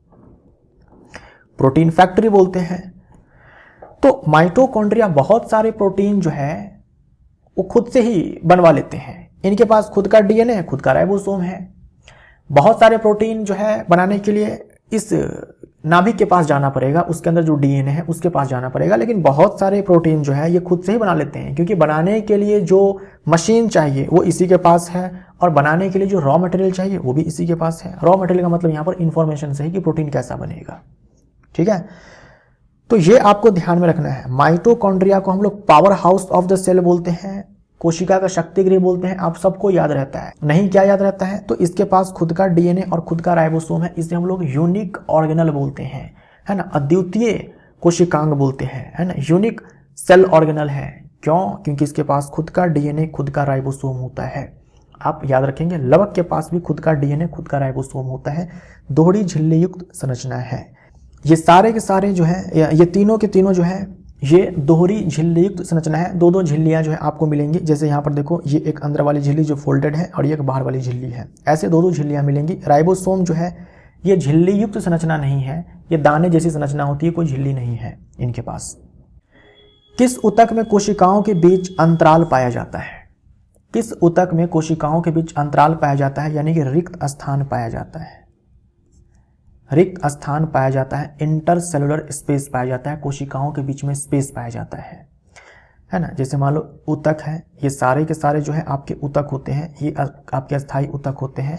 प्रोटीन फैक्ट्री बोलते हैं। तो माइटोकॉन्ड्रिया बहुत सारे प्रोटीन जो है वो खुद से ही बनवा लेते हैं। इनके पास खुद का डीएनए है, खुद का राइबोसोम है। बहुत सारे प्रोटीन जो है बनाने के लिए इस नाभिक के पास जाना पड़ेगा, उसके अंदर जो डीएनए है उसके पास जाना पड़ेगा, लेकिन बहुत सारे प्रोटीन जो है ये खुद से ही बना लेते हैं, क्योंकि बनाने के लिए जो मशीन चाहिए वो इसी के पास है, और बनाने के लिए जो रॉ मटेरियल चाहिए वो भी इसी के पास है। रॉ मटेरियल का मतलब यहाँ पर इंफॉर्मेशन से ही कि प्रोटीन कैसा बनेगा। ठीक है, तो ये आपको ध्यान में रखना है। माइटोकॉन्ड्रिया को हम लोग power house of the cell बोलते हैं, कोशिका का शक्ति गृह बोलते हैं। आप सबको याद रहता है, नहीं क्या याद रहता है? तो इसके पास खुद का डीएनए और खुद का राइबोसोम है, इसे हम लोग यूनिक ऑर्गेनल बोलते हैं, है ना, अद्वितीय कोशिकांग बोलते हैं, है ना, यूनिक सेल ऑर्गेनल है। क्यों? क्योंकि इसके पास खुद का डीएनए खुद का राइबोसोम होता है। आप याद रखेंगे, लवक के पास भी खुद का डीएनए खुद का राइबोसोम होता है, दोहरी झिल्ली युक्त संरचना है। ये सारे के सारे जो है, ये तीनों के तीनों जो है ये दोहरी झिल्ली युक्त संरचना है। दो दो झिल्लियां जो है आपको मिलेंगी, जैसे यहाँ पर देखो, ये एक अंदर वाली झिल्ली जो फोल्डेड है और ये एक बाहर वाली झिल्ली है, ऐसे दो दो झिल्लियां मिलेंगी। राइबोसोम जो है ये झिल्ली युक्त संरचना नहीं है, ये दाने जैसी संरचना होती है, कोई झिल्ली नहीं है इनके पास। किस ऊतक में कोशिकाओं के बीच अंतराल पाया जाता है? किस ऊतक में कोशिकाओं के बीच अंतराल पाया जाता है, यानी कि रिक्त स्थान पाया जाता है? रिक्त स्थान पाया जाता है, इंटरसेलुलर स्पेस पाया जाता है, कोशिकाओं के बीच में स्पेस पाया जाता है ना। जैसे मान लो ऊतक है, ये सारे के सारे जो है आपके ऊतक होते हैं, ये आपके अस्थायी ऊतक होते हैं।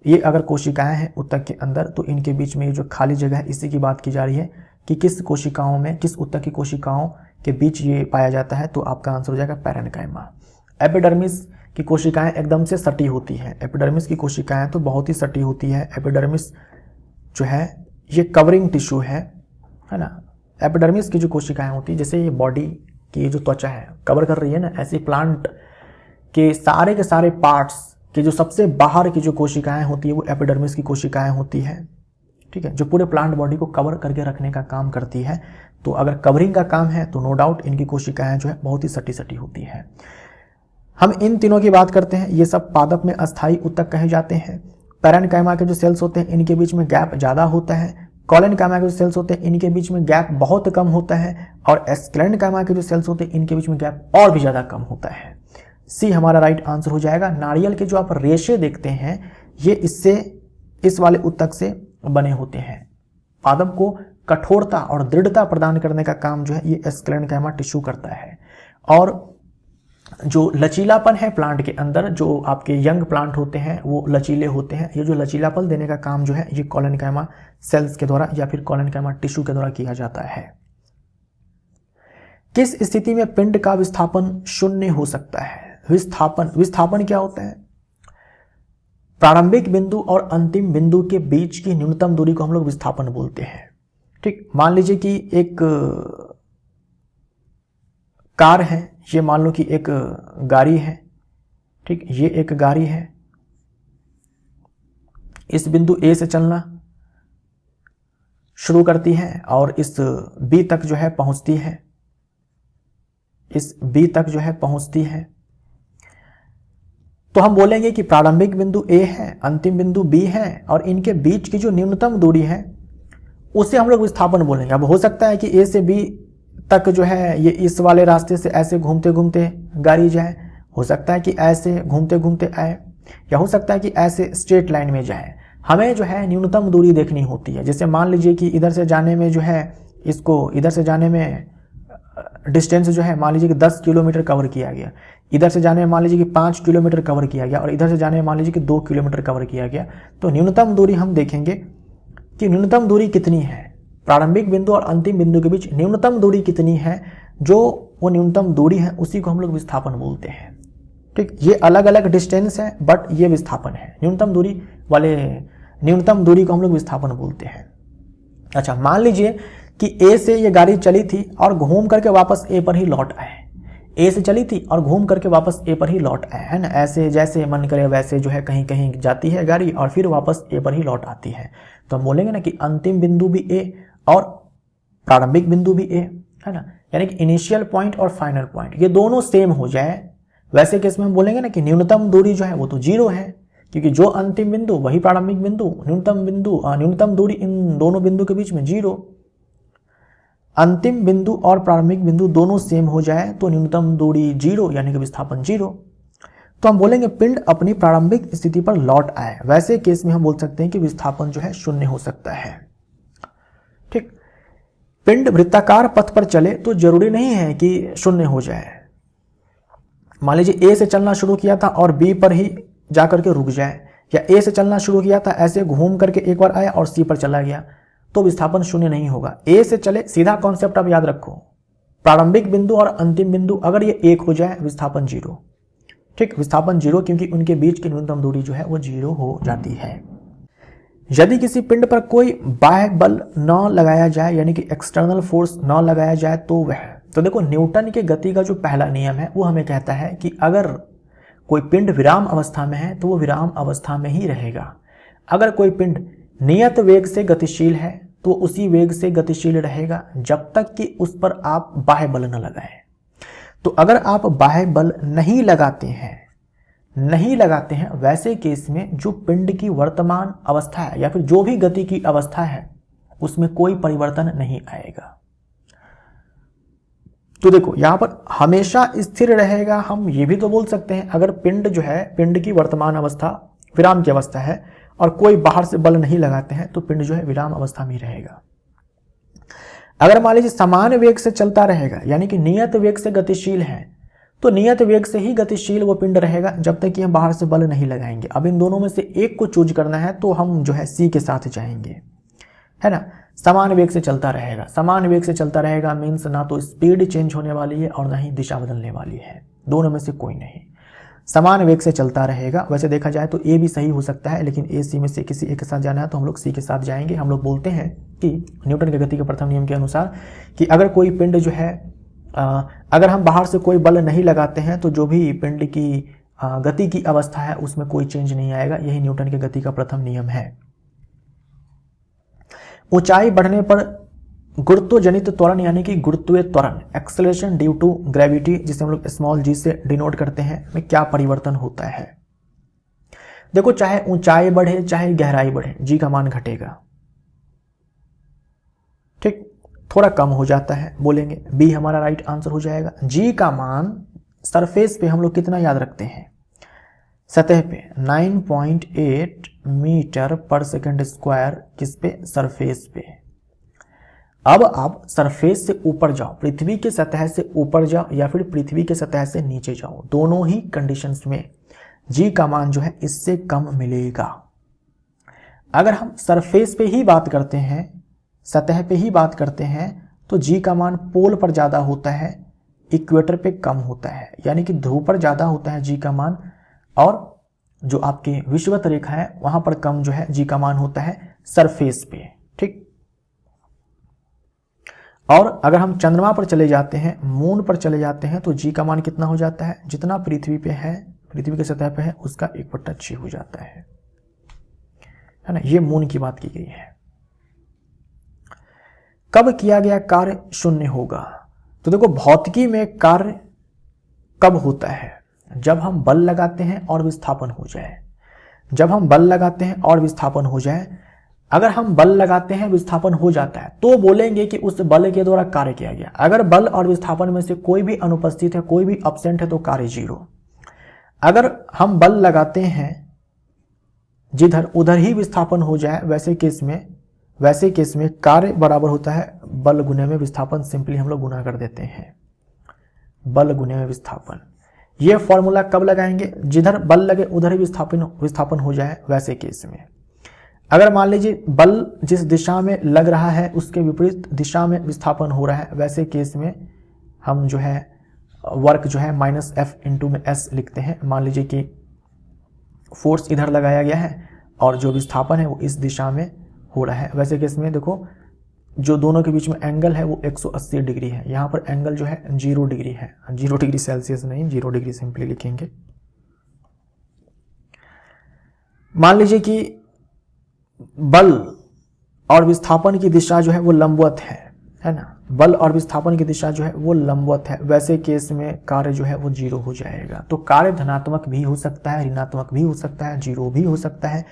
ये अगर कोशिकाएं हैं ऊतक के अंदर, तो इनके बीच में ये जो खाली जगह है, इसी की बात की जा रही है कि किस कोशिकाओं में, किस ऊतक की कोशिकाओं के बीच ये पाया जाता है। तो आपका आंसर हो जाएगा पैरेन्काइमा। एपिडर्मिस की कोशिकाएं एकदम से सटी होती हैं, एपिडर्मिस की कोशिकाएं तो बहुत ही सटी होती है। एपिडर्मिस जो है ये कवरिंग टिश्यू है ना। एपिडर्मिस की जो कोशिकाएं होती है, जैसे ये बॉडी की जो त्वचा है कवर कर रही है ना, ऐसे प्लांट के सारे पार्ट्स के जो सबसे बाहर की जो कोशिकाएं होती है वो एपिडर्मिस की कोशिकाएं होती है। ठीक है, जो पूरे प्लांट बॉडी को कवर करके रखने का काम करती है। तो अगर कवरिंग का काम है तो नो डाउट इनकी कोशिकाएं जो है बहुत ही सटी सटी होती है। हम इन तीनों की बात करते हैं, ये सब पादप में अस्थायी ऊतक कहे जाते हैं। पैरेन्काइमा के जो सेल्स होते हैं इनके बीच में गैप ज़्यादा होता है। कोलेनकाइमा के जो सेल्स होते हैं इनके बीच में गैप बहुत कम होता है, और एस्क्लेरेन्काइमा के जो सेल्स होते हैं इनके बीच में गैप और भी ज़्यादा कम होता है। सी हमारा राइट आंसर हो जाएगा। नारियल के जो आप रेशे देखते हैं ये इससे, इस वाले ऊतक से बने होते हैं। पादप को कठोरता और दृढ़ता प्रदान करने का काम जो है ये एस्क्लेरेन्काइमा टिश्यू करता है। और जो लचीलापन है प्लांट के अंदर, जो आपके यंग प्लांट होते हैं वो लचीले होते हैं, ये जो लचीलापन देने का काम जो है ये कोलेनकाइमा सेल्स के द्वारा या फिर कोलेनकाइमा टिश्यू के द्वारा किया जाता है। किस स्थिति में पिंड का विस्थापन शून्य हो सकता है? विस्थापन क्या होता है? प्रारंभिक बिंदु और अंतिम बिंदु के बीच की न्यूनतम दूरी को हम लोग विस्थापन बोलते हैं। ठीक, मान लीजिए कि एक कार है, ये मान लो कि एक गाड़ी है। ठीक, ये एक गाड़ी है, इस बिंदु ए से चलना शुरू करती है और इस बी तक जो है पहुंचती है, इस बी तक जो है पहुंचती है। तो हम बोलेंगे कि प्रारंभिक बिंदु ए है, अंतिम बिंदु बी है, और इनके बीच की जो न्यूनतम दूरी है उसे हम लोग विस्थापन बोलेंगे। अब हो सकता है कि ए से बी तक जो है ये इस वाले रास्ते से ऐसे घूमते घूमते गाड़ी जाए, हो सकता है कि ऐसे घूमते घूमते आए, या हो सकता है कि ऐसे स्ट्रेट लाइन में जाए। हमें जो है न्यूनतम दूरी देखनी होती है। जैसे मान लीजिए कि इधर से जाने में जो है, इसको इधर से जाने में डिस्टेंस जो है मान लीजिए कि 10 किलोमीटर कवर किया गया, इधर से जाने में मान लीजिए कि 5 किलोमीटर कवर किया गया, और इधर से जाने में मान लीजिए कि 2 किलोमीटर कवर किया गया। तो न्यूनतम दूरी हम देखेंगे कि न्यूनतम दूरी कितनी है, प्रारंभिक बिंदु और अंतिम बिंदु के बीच न्यूनतम दूरी कितनी है। जो वो न्यूनतम दूरी है उसी को हम लोग विस्थापन बोलते हैं। ठीक, ये अलग अलग डिस्टेंस है बट ये विस्थापन है। न्यूनतम दूरी को हम लोग विस्थापन बोलते हैं। अच्छा, मान लीजिए कि ए से ये गाड़ी चली थी और घूम करके वापस ए पर ही लौट आए। ए से चली थी और घूम करके वापस ए पर ही लौट आए, है ना। ऐसे जैसे मन करे वैसे जो है कहीं कहीं जाती है गाड़ी और फिर वापस ए पर ही लौट आती है। तो हम बोलेंगे ना कि अंतिम बिंदु भी ए और प्रारंभिक बिंदु भी ए, है ना। यानी कि इनिशियल पॉइंट और फाइनल पॉइंट ये दोनों सेम हो जाए, वैसे केस में हम बोलेंगे ना कि न्यूनतम दूरी जो है वो तो 0 है, क्योंकि जो अंतिम बिंदु वही प्रारंभिक बिंदु, न्यूनतम दूरी इन दोनों बिंदु के बीच में 0। अंतिम बिंदु और प्रारंभिक बिंदु दोनों सेम हो जाए तो न्यूनतम दूरी 0 यानी कि विस्थापन 0। तो हम बोलेंगे पिंड अपनी प्रारंभिक स्थिति पर लौट आए। वैसे केस में हम बोल सकते हैं कि विस्थापन जो है शून्य हो सकता है। ठीक, पिंड वृत्ताकार पथ पर चले तो जरूरी नहीं है कि शून्य हो जाए। मान लीजिए ए से चलना शुरू किया था और बी पर ही जाकर के रुक जाए, या ए से चलना शुरू किया था ऐसे घूम करके एक बार आया और सी पर चला गया, तो विस्थापन शून्य नहीं होगा। ए से चले, सीधा कॉन्सेप्ट आप याद रखो, प्रारंभिक बिंदु और अंतिम बिंदु अगर ये एक हो जाए विस्थापन जीरो। ठीक, विस्थापन जीरो, क्योंकि उनके बीच की न्यूनतम दूरी जो है वो जीरो हो जाती है। यदि किसी पिंड पर कोई बाह्य बल न लगाया जाए, यानी कि एक्सटर्नल फोर्स न लगाया जाए, तो वह, तो देखो न्यूटन के गति का जो पहला नियम है वो हमें कहता है कि अगर कोई पिंड विराम अवस्था में है तो वो विराम अवस्था में ही रहेगा। अगर कोई पिंड नियत वेग से गतिशील है तो उसी वेग से गतिशील रहेगा जब तक कि उस पर आप बाह्य बल न लगाएं। तो अगर आप बाह्य बल नहीं लगाते हैं वैसे केस में जो पिंड की वर्तमान अवस्था है या फिर जो भी गति की अवस्था है उसमें कोई परिवर्तन नहीं आएगा। तो देखो यहां पर हमेशा स्थिर रहेगा, हम ये भी तो बोल सकते हैं। अगर पिंड जो है, पिंड की वर्तमान अवस्था विराम की अवस्था है और कोई बाहर से बल नहीं लगाते हैं तो पिंड जो है विराम अवस्था में रहेगा। अगर मान लीजिए समान वेग से चलता रहेगा, यानी कि नियत वेग से गतिशील है, तो नियत वेग से ही गतिशील वो पिंड रहेगा जब तक कि हम बाहर से बल नहीं लगाएंगे। अब इन दोनों में से एक को चूज करना है तो हम जो है सी के साथ जाएंगे, है ना। समान वेग से चलता रहेगा, समान वेग से चलता रहेगा मीन्स ना तो स्पीड चेंज होने वाली है और ना ही दिशा बदलने वाली है, दोनों में से कोई नहीं। समान वेग से चलता रहेगा। वैसे देखा जाए तो ए भी सही हो सकता है, लेकिन ए सी में से किसी एक के साथ जाना है तो हम लोग सी के साथ जाएंगे। हम लोग बोलते हैं कि न्यूटन के गति के प्रथम नियम के अनुसार कि अगर कोई पिंड जो है अगर हम बाहर से कोई बल नहीं लगाते हैं तो जो भी पिंड की गति की अवस्था है उसमें कोई चेंज नहीं आएगा। यही न्यूटन के गति का प्रथम नियम है। ऊंचाई बढ़ने पर गुरुत्वजनित त्वरण यानी कि गुरुत्वीय त्वरण, एक्सेलरेशन ड्यू टू ग्रेविटी, जिसे हम लोग स्मॉल जी से डिनोट करते हैं, में क्या परिवर्तन होता है। देखो चाहे ऊंचाई बढ़े चाहे गहराई बढ़े, जी का मान घटेगा। ठीक, थोड़ा कम हो जाता है, बोलेंगे बी हमारा राइट आंसर हो जाएगा। जी का मान सरफेस पे हम लोग कितना याद रखते हैं, सतह पे 9.8 मीटर पर सेकंड स्क्वायर, किस पे, सरफेस पे। अब आप सरफेस से ऊपर जाओ, पृथ्वी के सतह से ऊपर जाओ या फिर पृथ्वी के सतह से नीचे जाओ, दोनों ही कंडीशंस में जी का मान जो है इससे कम मिलेगा। अगर हम सरफेस पे ही बात करते हैं, सतह पे ही बात करते हैं, तो जी का मान पोल पर ज़्यादा होता है, इक्वेटर पे कम होता है, यानी कि ध्रुव पर ज़्यादा होता है जी का मान, और जो आपकी विषुवत रेखा है वहां पर कम जो है जी का मान होता है सरफेस पे। ठीक, और अगर हम चंद्रमा पर चले जाते हैं, मून पर चले जाते हैं, तो जी का मान कितना हो जाता है, जितना पृथ्वी पे है, पृथ्वी के सतह पे है उसका 1/6 हो जाता है ना। ये मून की बात की गई है। कब किया गया कार्य शून्य होगा, तो देखो भौतिकी में कार्य कब होता है, जब हम बल लगाते हैं और विस्थापन हो जाए। जब हम बल लगाते हैं और विस्थापन हो जाए, अगर हम बल लगाते हैं विस्थापन हो जाता है तो बोलेंगे कि उस बल के द्वारा कार्य किया गया। अगर बल और विस्थापन में से कोई भी अनुपस्थित है, कोई भी अब्सेंट है, तो कार्य जीरो। अगर हम बल लगाते हैं जिधर उधर ही विस्थापन हो जाए, वैसे केस में कार्य बराबर होता है बल गुने में विस्थापन। सिंपली हम लोग गुना कर देते हैं, बल गुने में विस्थापन। ये फॉर्मूला कब लगाएंगे, जिधर बल लगे उधर ही विस्थापन हो जाए वैसे केस में। अगर मान लीजिए बल जिस दिशा में लग रहा है उसके विपरीत दिशा में विस्थापन हो रहा है, वैसे केस में हम जो है वर्क जो है -F इंटू में S लिखते हैं। मान लीजिए कि फोर्स इधर लगाया गया है और जो विस्थापन है वो इस दिशा में हो रहा है, वैसे केस में देखो जो दोनों के बीच में एंगल है वो 180 डिग्री है। यहाँ पर एंगल जो है 0 डिग्री है, 0 डिग्री सेल्सियस नहीं, 0 डिग्री सिंपली लिखेंगे। मान लीजिए कि बल और विस्थापन की दिशा जो है वो लंबवत है ना, बल और विस्थापन की दिशा जो है वो लंबवत है, वैसे केस में कार्य जो है वो 0 हो जाएगा। तो कार्य धनात्मक भी हो सकता है, ऋणात्मक भी हो सकता है, 0 भी हो सकता है।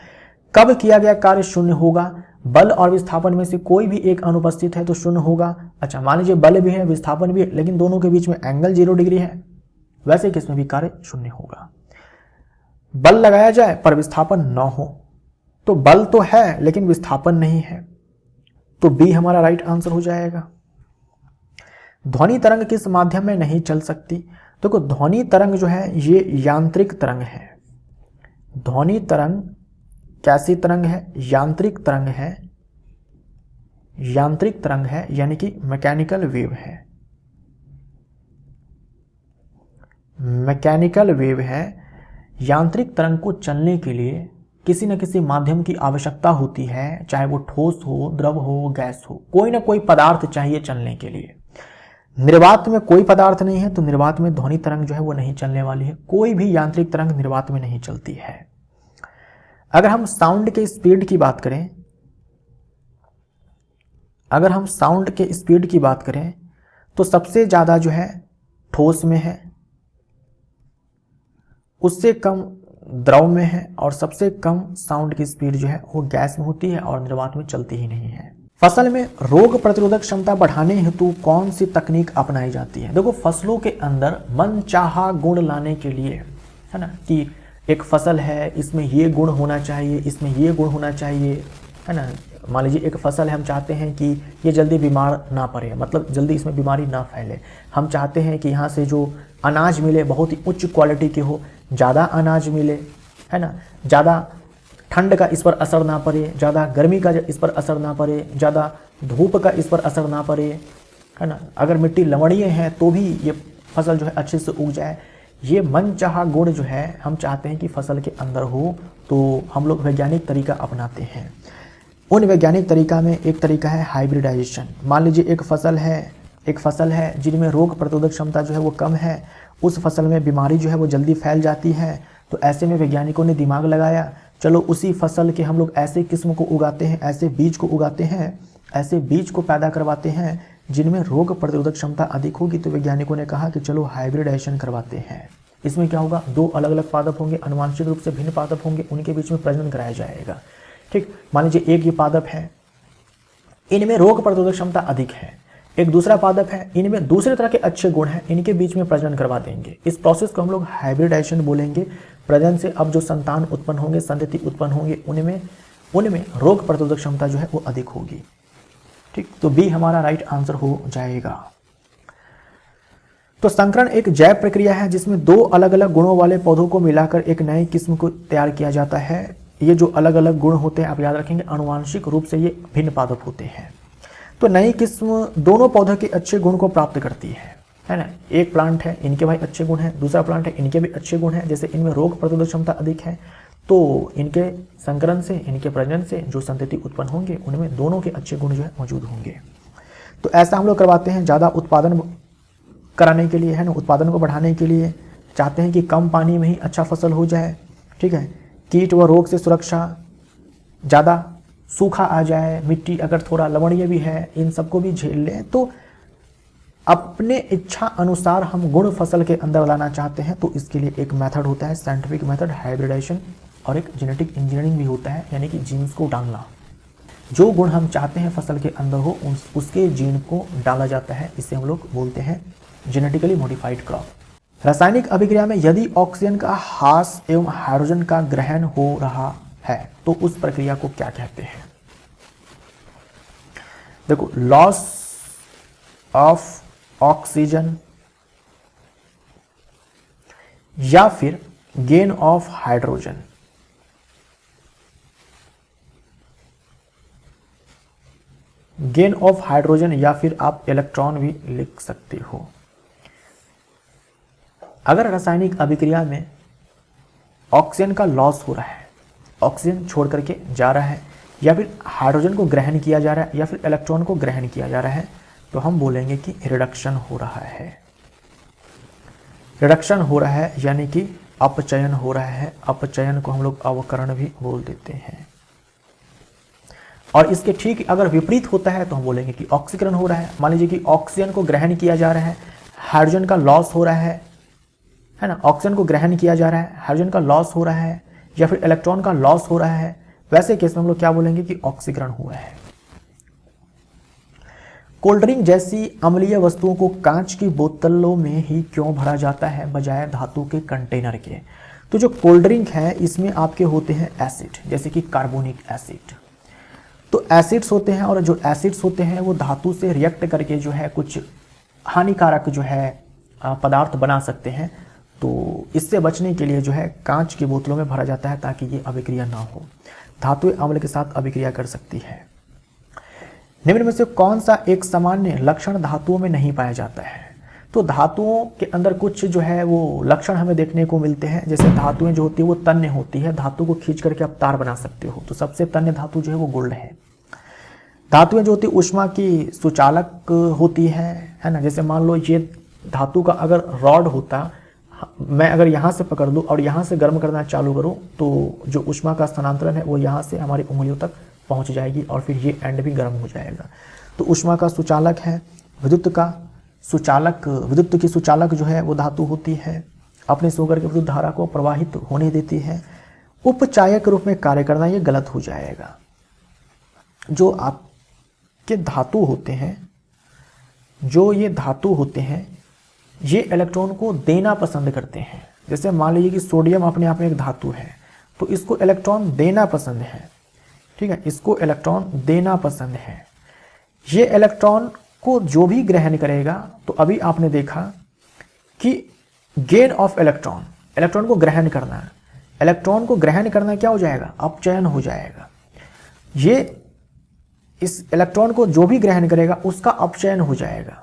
कब किया गया कार्य शून्य होगा, बल और विस्थापन में से कोई भी एक अनुपस्थित है तो शून्य होगा। अच्छा मान लीजिए बल भी है विस्थापन भी है लेकिन दोनों के बीच में एंगल 0 डिग्री है, वैसे केस में भी कार्य शून्य होगा। बल लगाया जाए पर विस्थापन न हो, तो बल तो है लेकिन विस्थापन नहीं है, तो बी हमारा राइट आंसर हो जाएगा। ध्वनि तरंग किस माध्यम में नहीं चल सकती? देखो ध्वनि तरंग जो है ये यांत्रिक तरंग है। ध्वनि तरंग कैसी तरंग है? यांत्रिक तरंग है। यांत्रिक तरंग है यानी कि मैकेनिकल वेव है। मैकेनिकल वेव है। यांत्रिक तरंग को चलने के लिए किसी न किसी माध्यम की आवश्यकता होती है, चाहे वो ठोस हो, द्रव हो, गैस हो, कोई ना कोई पदार्थ चाहिए चलने के लिए। निर्वात में कोई पदार्थ नहीं है तो निर्वात में ध्वनि तरंग जो है वो नहीं चलने वाली है। कोई भी यांत्रिक तरंग निर्वात में नहीं चलती है। अगर हम साउंड के स्पीड की बात करें, अगर हम साउंड के स्पीड की बात करें तो सबसे ज्यादा जो है ठोस में है, उससे कम द्रव में है, और सबसे कम साउंड की स्पीड जो है वो गैस में होती है और निर्वात में चलती ही नहीं है। फसल में रोग प्रतिरोधक क्षमता बढ़ाने हेतु कौन सी तकनीक अपनाई जाती है? देखो फसलों के अंदर मनचाहा गुण लाने के लिए, है ना, कि एक फसल है इसमें ये गुण होना चाहिए, इसमें ये गुण होना चाहिए, है ना। मान लीजिए एक फसल है, हम चाहते हैं कि ये जल्दी बीमार ना पड़े, मतलब जल्दी इसमें बीमारी ना फैले। हम चाहते हैं कि यहाँ से जो अनाज मिले बहुत ही उच्च क्वालिटी के हो, ज़्यादा अनाज मिले, है ना, ज़्यादा ठंड का इस पर असर ना पड़े, ज़्यादा गर्मी का इस पर असर ना पड़े, ज़्यादा धूप का इस पर असर ना पड़े, है ना। अगर मिट्टी लवणीय है तो भी ये फसल जो है अच्छे से उग जाए। ये मनचाहा गुण जो है हम चाहते हैं कि फसल के अंदर हो, तो हम लोग वैज्ञानिक तरीका अपनाते हैं। उन वैज्ञानिक तरीका में एक तरीका है हाइब्रिडाइजेशन। मान लीजिए एक फसल है जिनमें रोग प्रतिरोधक क्षमता जो है वो कम है, उस फसल में बीमारी जो है वो जल्दी फैल जाती है। तो ऐसे में वैज्ञानिकों ने दिमाग लगाया, चलो उसी फसल के हम लोग ऐसे किस्म को उगाते हैं, ऐसे बीज को उगाते हैं, ऐसे बीज को पैदा करवाते हैं जिनमें रोग प्रतिरोधक क्षमता अधिक होगी। तो वैज्ञानिकों ने कहा कि चलो हाइब्रिडाइजेशन करवाते हैं। इसमें क्या होगा, दो अलग अलग पादप होंगे, अनुवांशिक रूप से भिन्न पादप होंगे, उनके बीच में प्रजनन कराया जाएगा। ठीक, मान लीजिए एक ये पादप है, इनमें रोग प्रतिरोधक क्षमता अधिक है, एक दूसरा पादप है, इनमें दूसरे तरह के अच्छे गुण हैं, इनके बीच में प्रजनन करवा देंगे। इस प्रोसेस को हम लोग हाइब्रिडाइजेशन बोलेंगे। प्रजनन से अब जो संतान उत्पन्न होंगे, संतति उत्पन्न होंगे, उनमें रोग प्रतिरोधक क्षमता जो है वो अधिक होगी। ठीक, तो बी हमारा राइट आंसर हो जाएगा। तो संकरण एक जैव प्रक्रिया है जिसमें दो अलग अलग गुणों वाले पौधों को मिलाकर एक नई किस्म को तैयार किया जाता है। ये जो अलग अलग गुण होते हैं आप याद रखेंगे, अनुवांशिक रूप से ये भिन्न पादप होते हैं। तो नई किस्म दोनों पौधों के अच्छे गुण को प्राप्त करती है ना। एक प्लांट है, इनके भाई अच्छे गुण हैं, दूसरा प्लांट है, इनके भी अच्छे गुण हैं। जैसे इनमें रोग प्रतिरोधक क्षमता अधिक है, तो इनके संकरण से, इनके प्रजनन से जो संतति उत्पन्न होंगे उनमें दोनों के अच्छे गुण जो है मौजूद होंगे। तो ऐसा हम लोग करवाते हैं ज़्यादा उत्पादन कराने के लिए, है ना, उत्पादन को बढ़ाने के लिए। चाहते हैं कि कम पानी में ही अच्छा फसल हो जाए। ठीक है, कीट व रोग से सुरक्षा, ज़्यादा सूखा आ जाए, मिट्टी अगर थोड़ा लवणीय भी है, इन सबको भी झेल लें। तो अपने इच्छा अनुसार हम गुण फसल के अंदर लाना चाहते हैं, तो इसके लिए एक मेथड होता है साइंटिफिक मेथड हाइब्रिडाइजेशन, और एक जेनेटिक इंजीनियरिंग भी होता है, यानी कि जीन्स को डालना। जो गुण हम चाहते हैं फसल के अंदर हो उसके जीन को डाला जाता है। इसे हम लोग बोलते हैं जेनेटिकली मॉडिफाइड क्रॉप। रासायनिक अभिक्रिया में यदि ऑक्सीजन का ह्रास एवं हाइड्रोजन का ग्रहण हो रहा है तो उस प्रक्रिया को क्या कहते हैं? देखो, लॉस ऑफ ऑक्सीजन या फिर gain of hydrogen. Gain of hydrogen या फिर आप इलेक्ट्रॉन भी लिख सकते हो। अगर रासायनिक अभिक्रिया में ऑक्सीजन का लॉस हो रहा है, ऑक्सीजन छोड़ करके जा रहा है, या फिर हाइड्रोजन को ग्रहण किया जा रहा है, या फिर इलेक्ट्रॉन को ग्रहण किया जा रहा है, तो हम बोलेंगे कि रिडक्शन हो रहा है। रिडक्शन हो रहा है यानी कि अपचयन हो रहा है। अपचयन को हम लोग अवकरण भी बोल देते हैं। और इसके ठीक अगर विपरीत होता है तो हम बोलेंगे कि ऑक्सीकरण हो रहा है। मान लीजिए कि ऑक्सीजन को ग्रहण किया जा रहा है, हाइड्रोजन का लॉस हो रहा है ना, ऑक्सीजन को ग्रहण किया जा रहा है, हाइड्रोजन का लॉस हो रहा है, या फिर इलेक्ट्रॉन का लॉस हो रहा है, वैसे केस में हम लोग क्या बोलेंगे कि ऑक्सीकरण हुआ है। कोल्ड ड्रिंक जैसी अम्लीय वस्तुओं को कांच की बोतलों में ही क्यों भरा जाता है बजाय धातु के कंटेनर के? तो जो कोल्ड ड्रिंक है इसमें आपके होते हैं एसिड, जैसे कि कार्बोनिक एसिड। तो एसिड्स होते हैं और जो एसिड्स होते हैं वो धातु से रिएक्ट करके जो है कुछ हानिकारक जो है पदार्थ बना सकते हैं। तो इससे बचने के लिए जो है कांच की बोतलों में भरा जाता है ताकि ये अभिक्रिया ना हो, धातुएं अम्ल के साथ अभिक्रिया कर सकती है। निम्न में से कौन सा एक सामान्य लक्षण धातुओं में नहीं पाया जाता है? तो धातुओं के अंदर कुछ जो है वो लक्षण हमें देखने को मिलते हैं। जैसे धातुएं जो होती है वो तन्य होती है, धातु को खींच करके आप तार बना सकते हो, तो सबसे तन्य धातु जो है वो गोल्ड है। धातुएं जो होती है उष्मा की सुचालक होती है ना। जैसे मान लो ये धातु का अगर रॉड होता, मैं अगर यहाँ से पकड़ लूँ और यहाँ से गर्म करना चालू करूँ तो जो उष्मा का स्थानांतरण है वो यहाँ से हमारी उंगलियों तक पहुँच जाएगी और फिर ये एंड भी गर्म हो जाएगा। तो उष्मा का सुचालक है। विद्युत का सुचालक, विद्युत की सुचालक जो है वो धातु होती है, अपने से होकर के विद्युत धारा को प्रवाहित होने देती है। उपचायक के रूप में कार्य करना ये गलत हो जाएगा। जो आपके धातु होते हैं, जो ये धातु होते हैं ये इलेक्ट्रॉन को देना पसंद करते हैं। जैसे मान लीजिए कि सोडियम अपने आप में एक धातु है, तो इसको इलेक्ट्रॉन देना पसंद है, ठीक है, इसको इलेक्ट्रॉन देना पसंद है। ये इलेक्ट्रॉन को जो भी ग्रहण करेगा, तो अभी आपने देखा कि गेन ऑफ इलेक्ट्रॉन, इलेक्ट्रॉन को ग्रहण करना, इलेक्ट्रॉन को ग्रहण करना क्या हो जाएगा? अपचयन हो जाएगा। ये इस इलेक्ट्रॉन को जो भी ग्रहण करेगा उसका अपचयन हो जाएगा।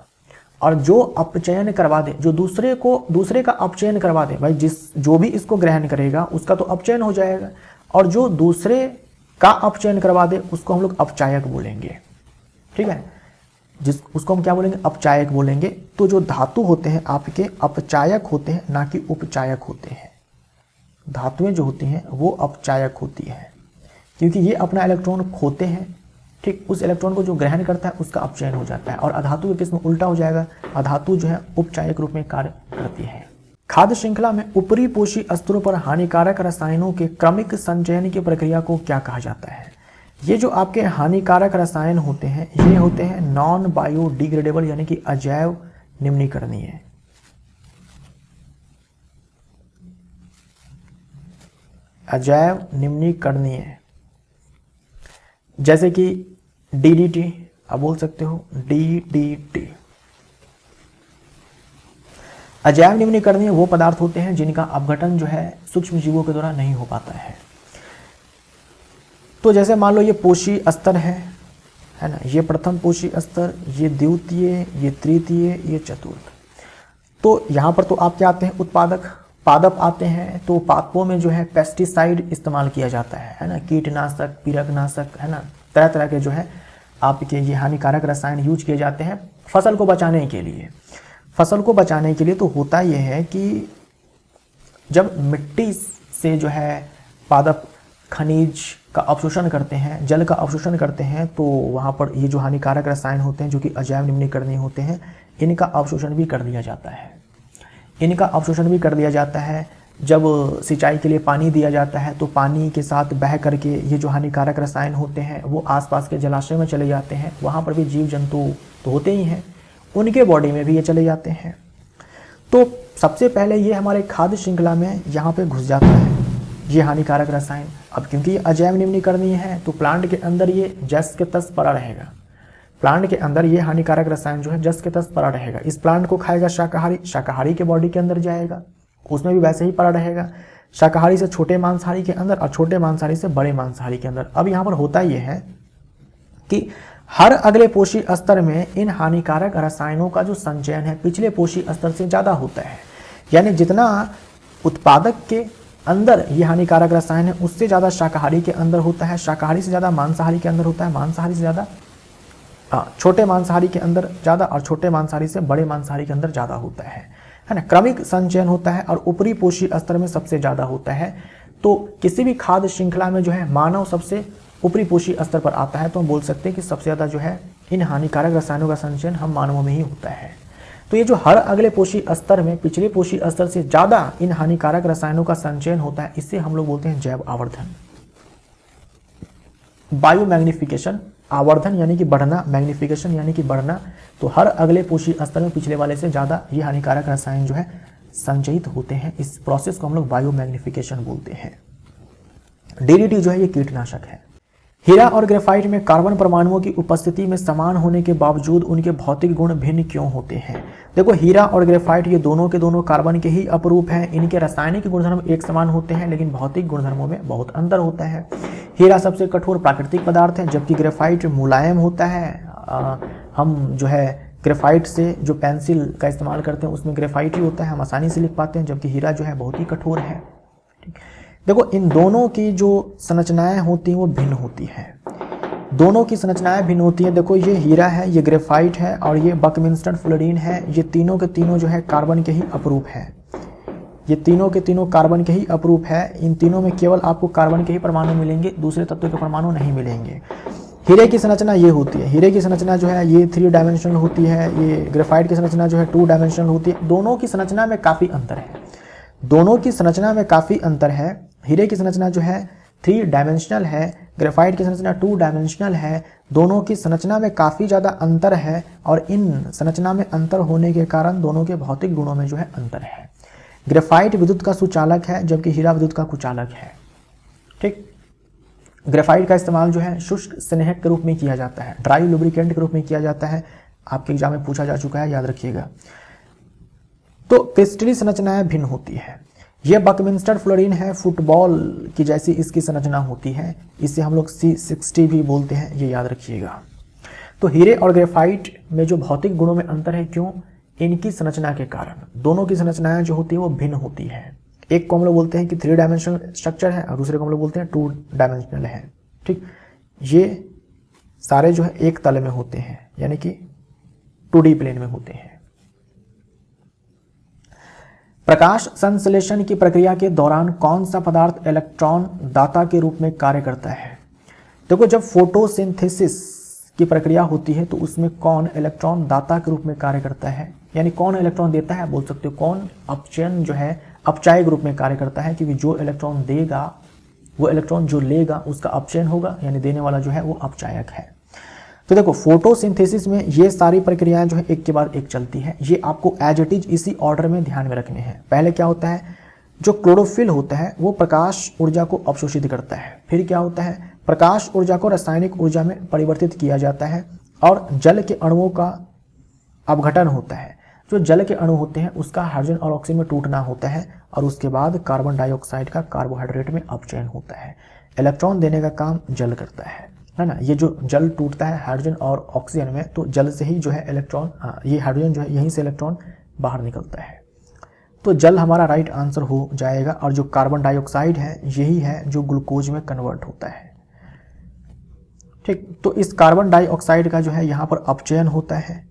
और जो अपचयन करवा दे, जो दूसरे का अपचयन करवा दे, भाई जो भी इसको ग्रहण करेगा उसका तो अपचयन हो जाएगा, और जो दूसरे का अपचयन करवा दे उसको हम लोग अपचायक बोलेंगे, ठीक है, उसको हम क्या बोलेंगे? अपचायक बोलेंगे। तो जो धातु होते हैं आपके अपचायक होते हैं, ना कि उपचायक होते हैं। धातुएं जो होती हैं वो अपचायक होती है क्योंकि ये अपना इलेक्ट्रॉन खोते हैं, ठीक, उस इलेक्ट्रॉन को जो ग्रहण करता है उसका अपचयन हो जाता है। और अधातु के केस में उल्टा हो जाएगा, अधातु जो है उपचायक रूप में कार्य करती है। खाद्य श्रृंखला में ऊपरी पोषी स्तरों पर हानिकारक रसायनों के क्रमिक संचयन की प्रक्रिया को क्या कहा जाता है? ये जो आपके हानिकारक रसायन होते हैं ये होते हैं नॉन बायोडिग्रेडेबल, यानी कि अजैव निम्नीकरणीय। अजैव निम्नीकरणीय, जैसे कि DDT, आप बोल सकते हो DDT। अजैव निम्नीकरणीय वो पदार्थ होते हैं जिनका अपघटन जो है सूक्ष्म जीवों के द्वारा नहीं हो पाता है। तो जैसे मान लो ये पोषी स्तर है ना, ये प्रथम पोषी स्तर, ये द्वितीय, ये तृतीय, ये चतुर्थ। तो यहाँ पर तो आपके आते हैं उत्पादक, पादप आते हैं। तो पादपों में जो है पेस्टिसाइड इस्तेमाल किया जाता है ना, कीटनाशक, पीड़कनाशक, है ना, तरह तरह के जो है आपके ये हानिकारक रसायन यूज किए जाते हैं फसल को बचाने के लिए। फसल को बचाने के लिए तो होता यह है कि जब मिट्टी से जो है पादप खनिज का अवशोषण करते हैं, जल का अवशोषण करते हैं, तो वहाँ पर ये जो हानिकारक रसायन होते हैं जो कि अजैव निम्नीकरणीय होते हैं, इनका अवशोषण भी कर दिया जाता है। इनका अवशोषण भी कर दिया जाता है। जब सिंचाई के लिए पानी दिया जाता है तो पानी के साथ बह करके ये जो हानिकारक रसायन होते हैं वो आसपास के जलाशय में चले जाते हैं। वहाँ पर भी जीव जंतु तो होते ही हैं, उनके बॉडी में भी ये चले जाते हैं। तो सबसे पहले ये हमारे खाद्य श्रृंखला में यहाँ पे घुस जाता है ये हानिकारक रसायन। अब क्योंकि ये अजैव निम्नीकरणीय है तो प्लांट के अंदर ये जस के तस पड़ा रहेगा। प्लांट के अंदर ये हानिकारक रसायन जो है जस के तस पड़ा रहेगा। इस प्लांट को खाएगा शाकाहारी, शाकाहारी के बॉडी के अंदर जाएगा, उसमें भी वैसे ही पड़ा रहेगा। शाकाहारी से छोटे मांसाहारी के अंदर और छोटे मांसाहारी से बड़े मांसाहारी के अंदर। अब यहाँ पर होता यह है कि हर अगले पोषी स्तर में इन हानिकारक रसायनों का जो संचयन है पिछले पोषी स्तर से ज़्यादा होता है। यानी जितना उत्पादक के अंदर ये हानिकारक रसायन है उससे ज़्यादा शाकाहारी के अंदर होता है, शाकाहारी से ज़्यादा मांसाहारी के अंदर होता है, मांसाहारी से ज़्यादा छोटे मांसाहारी के अंदर ज़्यादा और छोटे मांसाहारी से बड़े मांसाहारी के अंदर ज़्यादा होता है ना। क्रमिक संचयन होता है और ऊपरी पोषी स्तर में सबसे ज़्यादा होता है। तो किसी भी खाद्य श्रृंखला में जो है मानव सबसे ऊपरी पोषी स्तर पर आता है, तो हम बोल सकते हैं कि सबसे ज़्यादा जो है इन हानिकारक रसायनों का संचयन हम मानवों में ही होता है। तो ये जो हर अगले पोषी स्तर में पिछले पोषी स्तर से ज़्यादा इन हानिकारक रसायनों का संचयन होता है, इससे हम लोग बोलते हैं जैव आवर्धन। बायोमैग्निफिकेशन, आवर्धन यानी कि बढ़ना, मैग्निफिकेशन यानी कि बढ़ना। तो हर अगले पोषी स्तर में पिछले वाले से ज़्यादा ये हानिकारक रसायन जो है संचयित होते हैं। इस प्रोसेस को हम लोग बायोमैग्निफिकेशन बोलते हैं। DDT जो है ये कीटनाशक है। हीरा और ग्रेफाइट में कार्बन परमाणुओं की उपस्थिति में समान होने के बावजूद उनके भौतिक गुण भिन्न क्यों होते हैं? देखो, हीरा और ग्रेफाइट ये दोनों के दोनों कार्बन के ही अपरूप हैं। इनके रासायनिक गुणधर्म एक समान होते हैं, लेकिन भौतिक गुणधर्मों में बहुत अंतर होता है। हीरा सबसे कठोर प्राकृतिक पदार्थ है, जबकि ग्रेफाइट मुलायम होता है। हम जो है ग्रेफाइट से जो पेंसिल का इस्तेमाल करते हैं उसमें ग्रेफाइट ही होता है, हम आसानी से लिख पाते हैं, जबकि हीरा जो है बहुत ही कठोर है। ठीक, देखो इन दोनों की जो संरचनाएं होती हैं वो भिन्न होती हैं। दोनों की संरचनाएं भिन्न होती हैं। देखो ये हीरा है, ये ग्रेफाइट है और ये बकमिंस्टन फ्लोरीन है। ये तीनों के तीनों जो है कार्बन के ही अपरूप है। ये तीनों के तीनों कार्बन के ही अपरूप है। इन तीनों में केवल आपको कार्बन के ही परमाणु मिलेंगे, दूसरे तत्वों के परमाणु नहीं मिलेंगे। हीरे की संरचना ये होती है। हीरे की संरचना जो है ये 3 डायमेंशनल होती है। ये ग्रेफाइट की संरचना जो है 2 डायमेंशनल होती है। दोनों की संरचना में काफ़ी अंतर है। दोनों की संरचना में काफ़ी अंतर है। हीरे की संरचना जो है 3 डायमेंशनल है, ग्रेफाइट की संरचना 2 डायमेंशनल है। दोनों की संरचना में काफ़ी ज़्यादा अंतर है और इन संरचना में अंतर होने के कारण दोनों के भौतिक गुणों में जो है अंतर है। ग्रेफाइट विद्युत का सुचालक है, जबकि हीरा विद्युत का कुचालक है। ठीक, ग्रेफाइट का इस्तेमाल जो है शुष्क स्नेहक के रूप में किया जाता है, ड्राई लुब्रिकेंट के रूप में किया जाता है। आपके एग्जाम में पूछा जा चुका है, याद रखिएगा। तो क्रिस्टलीय संरचनाएं भिन्न होती है। यह बकमिंस्टर फ्लोरीन है, फुटबॉल की जैसी इसकी संरचना होती है। इसे हम लोग C60 भी बोलते हैं, ये याद रखिएगा। तो हीरे और ग्रेफाइट में जो भौतिक गुणों में अंतर है, क्यों? इनकी संरचना के कारण। दोनों की संरचनाएं जो होती है वो भिन्न होती है। एक को हम लोग बोलते हैं कि 3 डायमेंशनल स्ट्रक्चर है और दूसरे को हम लोग बोलते हैं 2 डायमेंशनल है। ठीक, ये सारे जो है एक तल में होते हैं, यानी कि 2D प्लेन में होते हैं। प्रकाश संश्लेषण की प्रक्रिया के दौरान कौन सा पदार्थ इलेक्ट्रॉन दाता के रूप में कार्य करता है? देखो, जब फोटोसिंथेसिस की प्रक्रिया होती है तो उसमें कौन इलेक्ट्रॉन दाता के रूप में कार्य करता है, यानी कौन इलेक्ट्रॉन देता है, बोल सकते हो कौन अपचयन जो है अपचायक रूप में कार्य करता है, क्योंकि जो इलेक्ट्रॉन देगा वो इलेक्ट्रॉन जो लेगा उसका अपचयन होगा, यानी देने वाला जो है वो अपचायक है। तो देखो, फोटोसिंथेसिस में ये सारी प्रक्रियाएं जो है एक के बाद एक चलती है। ये आपको एज इट इज इसी ऑर्डर में ध्यान में रखने हैं। पहले क्या होता है, जो क्लोरोफिल होता है वो प्रकाश ऊर्जा को अवशोषित करता है। फिर क्या होता है, प्रकाश ऊर्जा को रासायनिक ऊर्जा में परिवर्तित किया जाता है और जल के अणुओं का अपघटन होता है। जो जल के अणु होते हैं उसका हाइड्रोजन और ऑक्सीजन में टूटना होता है और उसके बाद कार्बन डाइऑक्साइड का कार्बोहाइड्रेट में अपचयन होता है। इलेक्ट्रॉन देने का काम जल करता है ना। ये जो जल टूटता है हाइड्रोजन और ऑक्सीजन में, तो जल से ही जो है इलेक्ट्रॉन, ये हाइड्रोजन जो है यहीं से इलेक्ट्रॉन बाहर निकलता है। तो जल हमारा राइट आंसर हो जाएगा। और जो कार्बन डाइऑक्साइड है यही है जो ग्लूकोज में कन्वर्ट होता है। ठीक, तो इस कार्बन डाइऑक्साइड का जो है यहाँ पर अपचयन होता है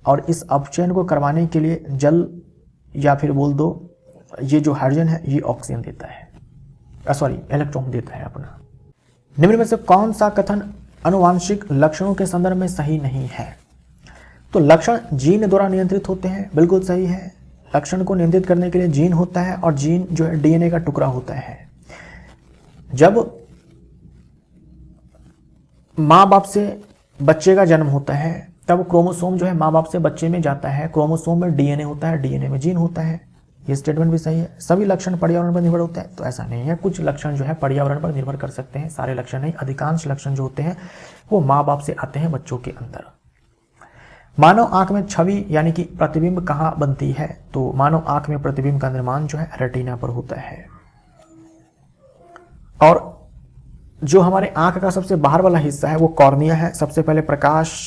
और इस अपचयन को करवाने के लिए जल, या फिर बोल दो ये जो हाइड्रोजन है ये ऑक्सीजन देता है, इलेक्ट्रॉन देता है अपना। निम्न में से कौन सा कथन आनुवांशिक लक्षणों के संदर्भ में सही नहीं है? तो लक्षण जीन द्वारा नियंत्रित होते हैं, बिल्कुल सही है। लक्षण को नियंत्रित करने के लिए जीन होता है और जीन जो है DNA का टुकड़ा होता है। जब माँ बाप से बच्चे का जन्म होता है तब क्रोमोसोम जो है माँ बाप से बच्चे में जाता है। क्रोमोसोम में DNA होता है, DNA में जीन होता है। ये स्टेटमेंट भी सही है। सभी लक्षण पर्यावरण पर निर्भर होते हैं, तो ऐसा नहीं है। कुछ लक्षण जो है पर्यावरण पर निर्भर कर सकते हैं, सारे लक्षण नहीं। अधिकांश लक्षण जो होते हैं वो माँ बाप से आते हैं बच्चों के अंदर। मानव आंख में छवि यानी कि प्रतिबिंब कहाँ बनती है? तो मानव आंख में प्रतिबिंब का निर्माण जो है रेटिना पर होता है। और जो हमारे आंख का सबसे बाहर वाला हिस्सा है वो कॉर्निया है। सबसे पहले प्रकाश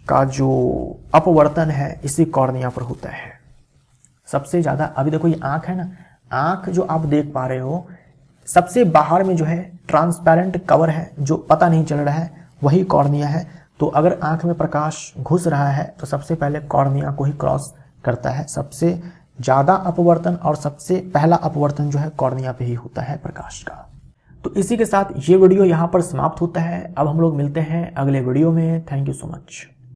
का जो अपवर्तन है इसी कॉर्निया पर होता है सबसे ज्यादा। अभी देखो ये आंख है ना, आंख जो आप देख पा रहे हो सबसे बाहर में जो है ट्रांसपेरेंट कवर है जो पता नहीं चल रहा है, वही कॉर्निया है। तो अगर आंख में प्रकाश घुस रहा है तो सबसे पहले कॉर्निया को ही क्रॉस करता है। सबसे ज्यादा अपवर्तन और सबसे पहला अपवर्तन जो है कॉर्निया पे ही होता है प्रकाश का। तो इसी के साथ ये वीडियो यहाँ पर समाप्त होता है। अब हम लोग मिलते हैं अगले वीडियो में। Thank you so much.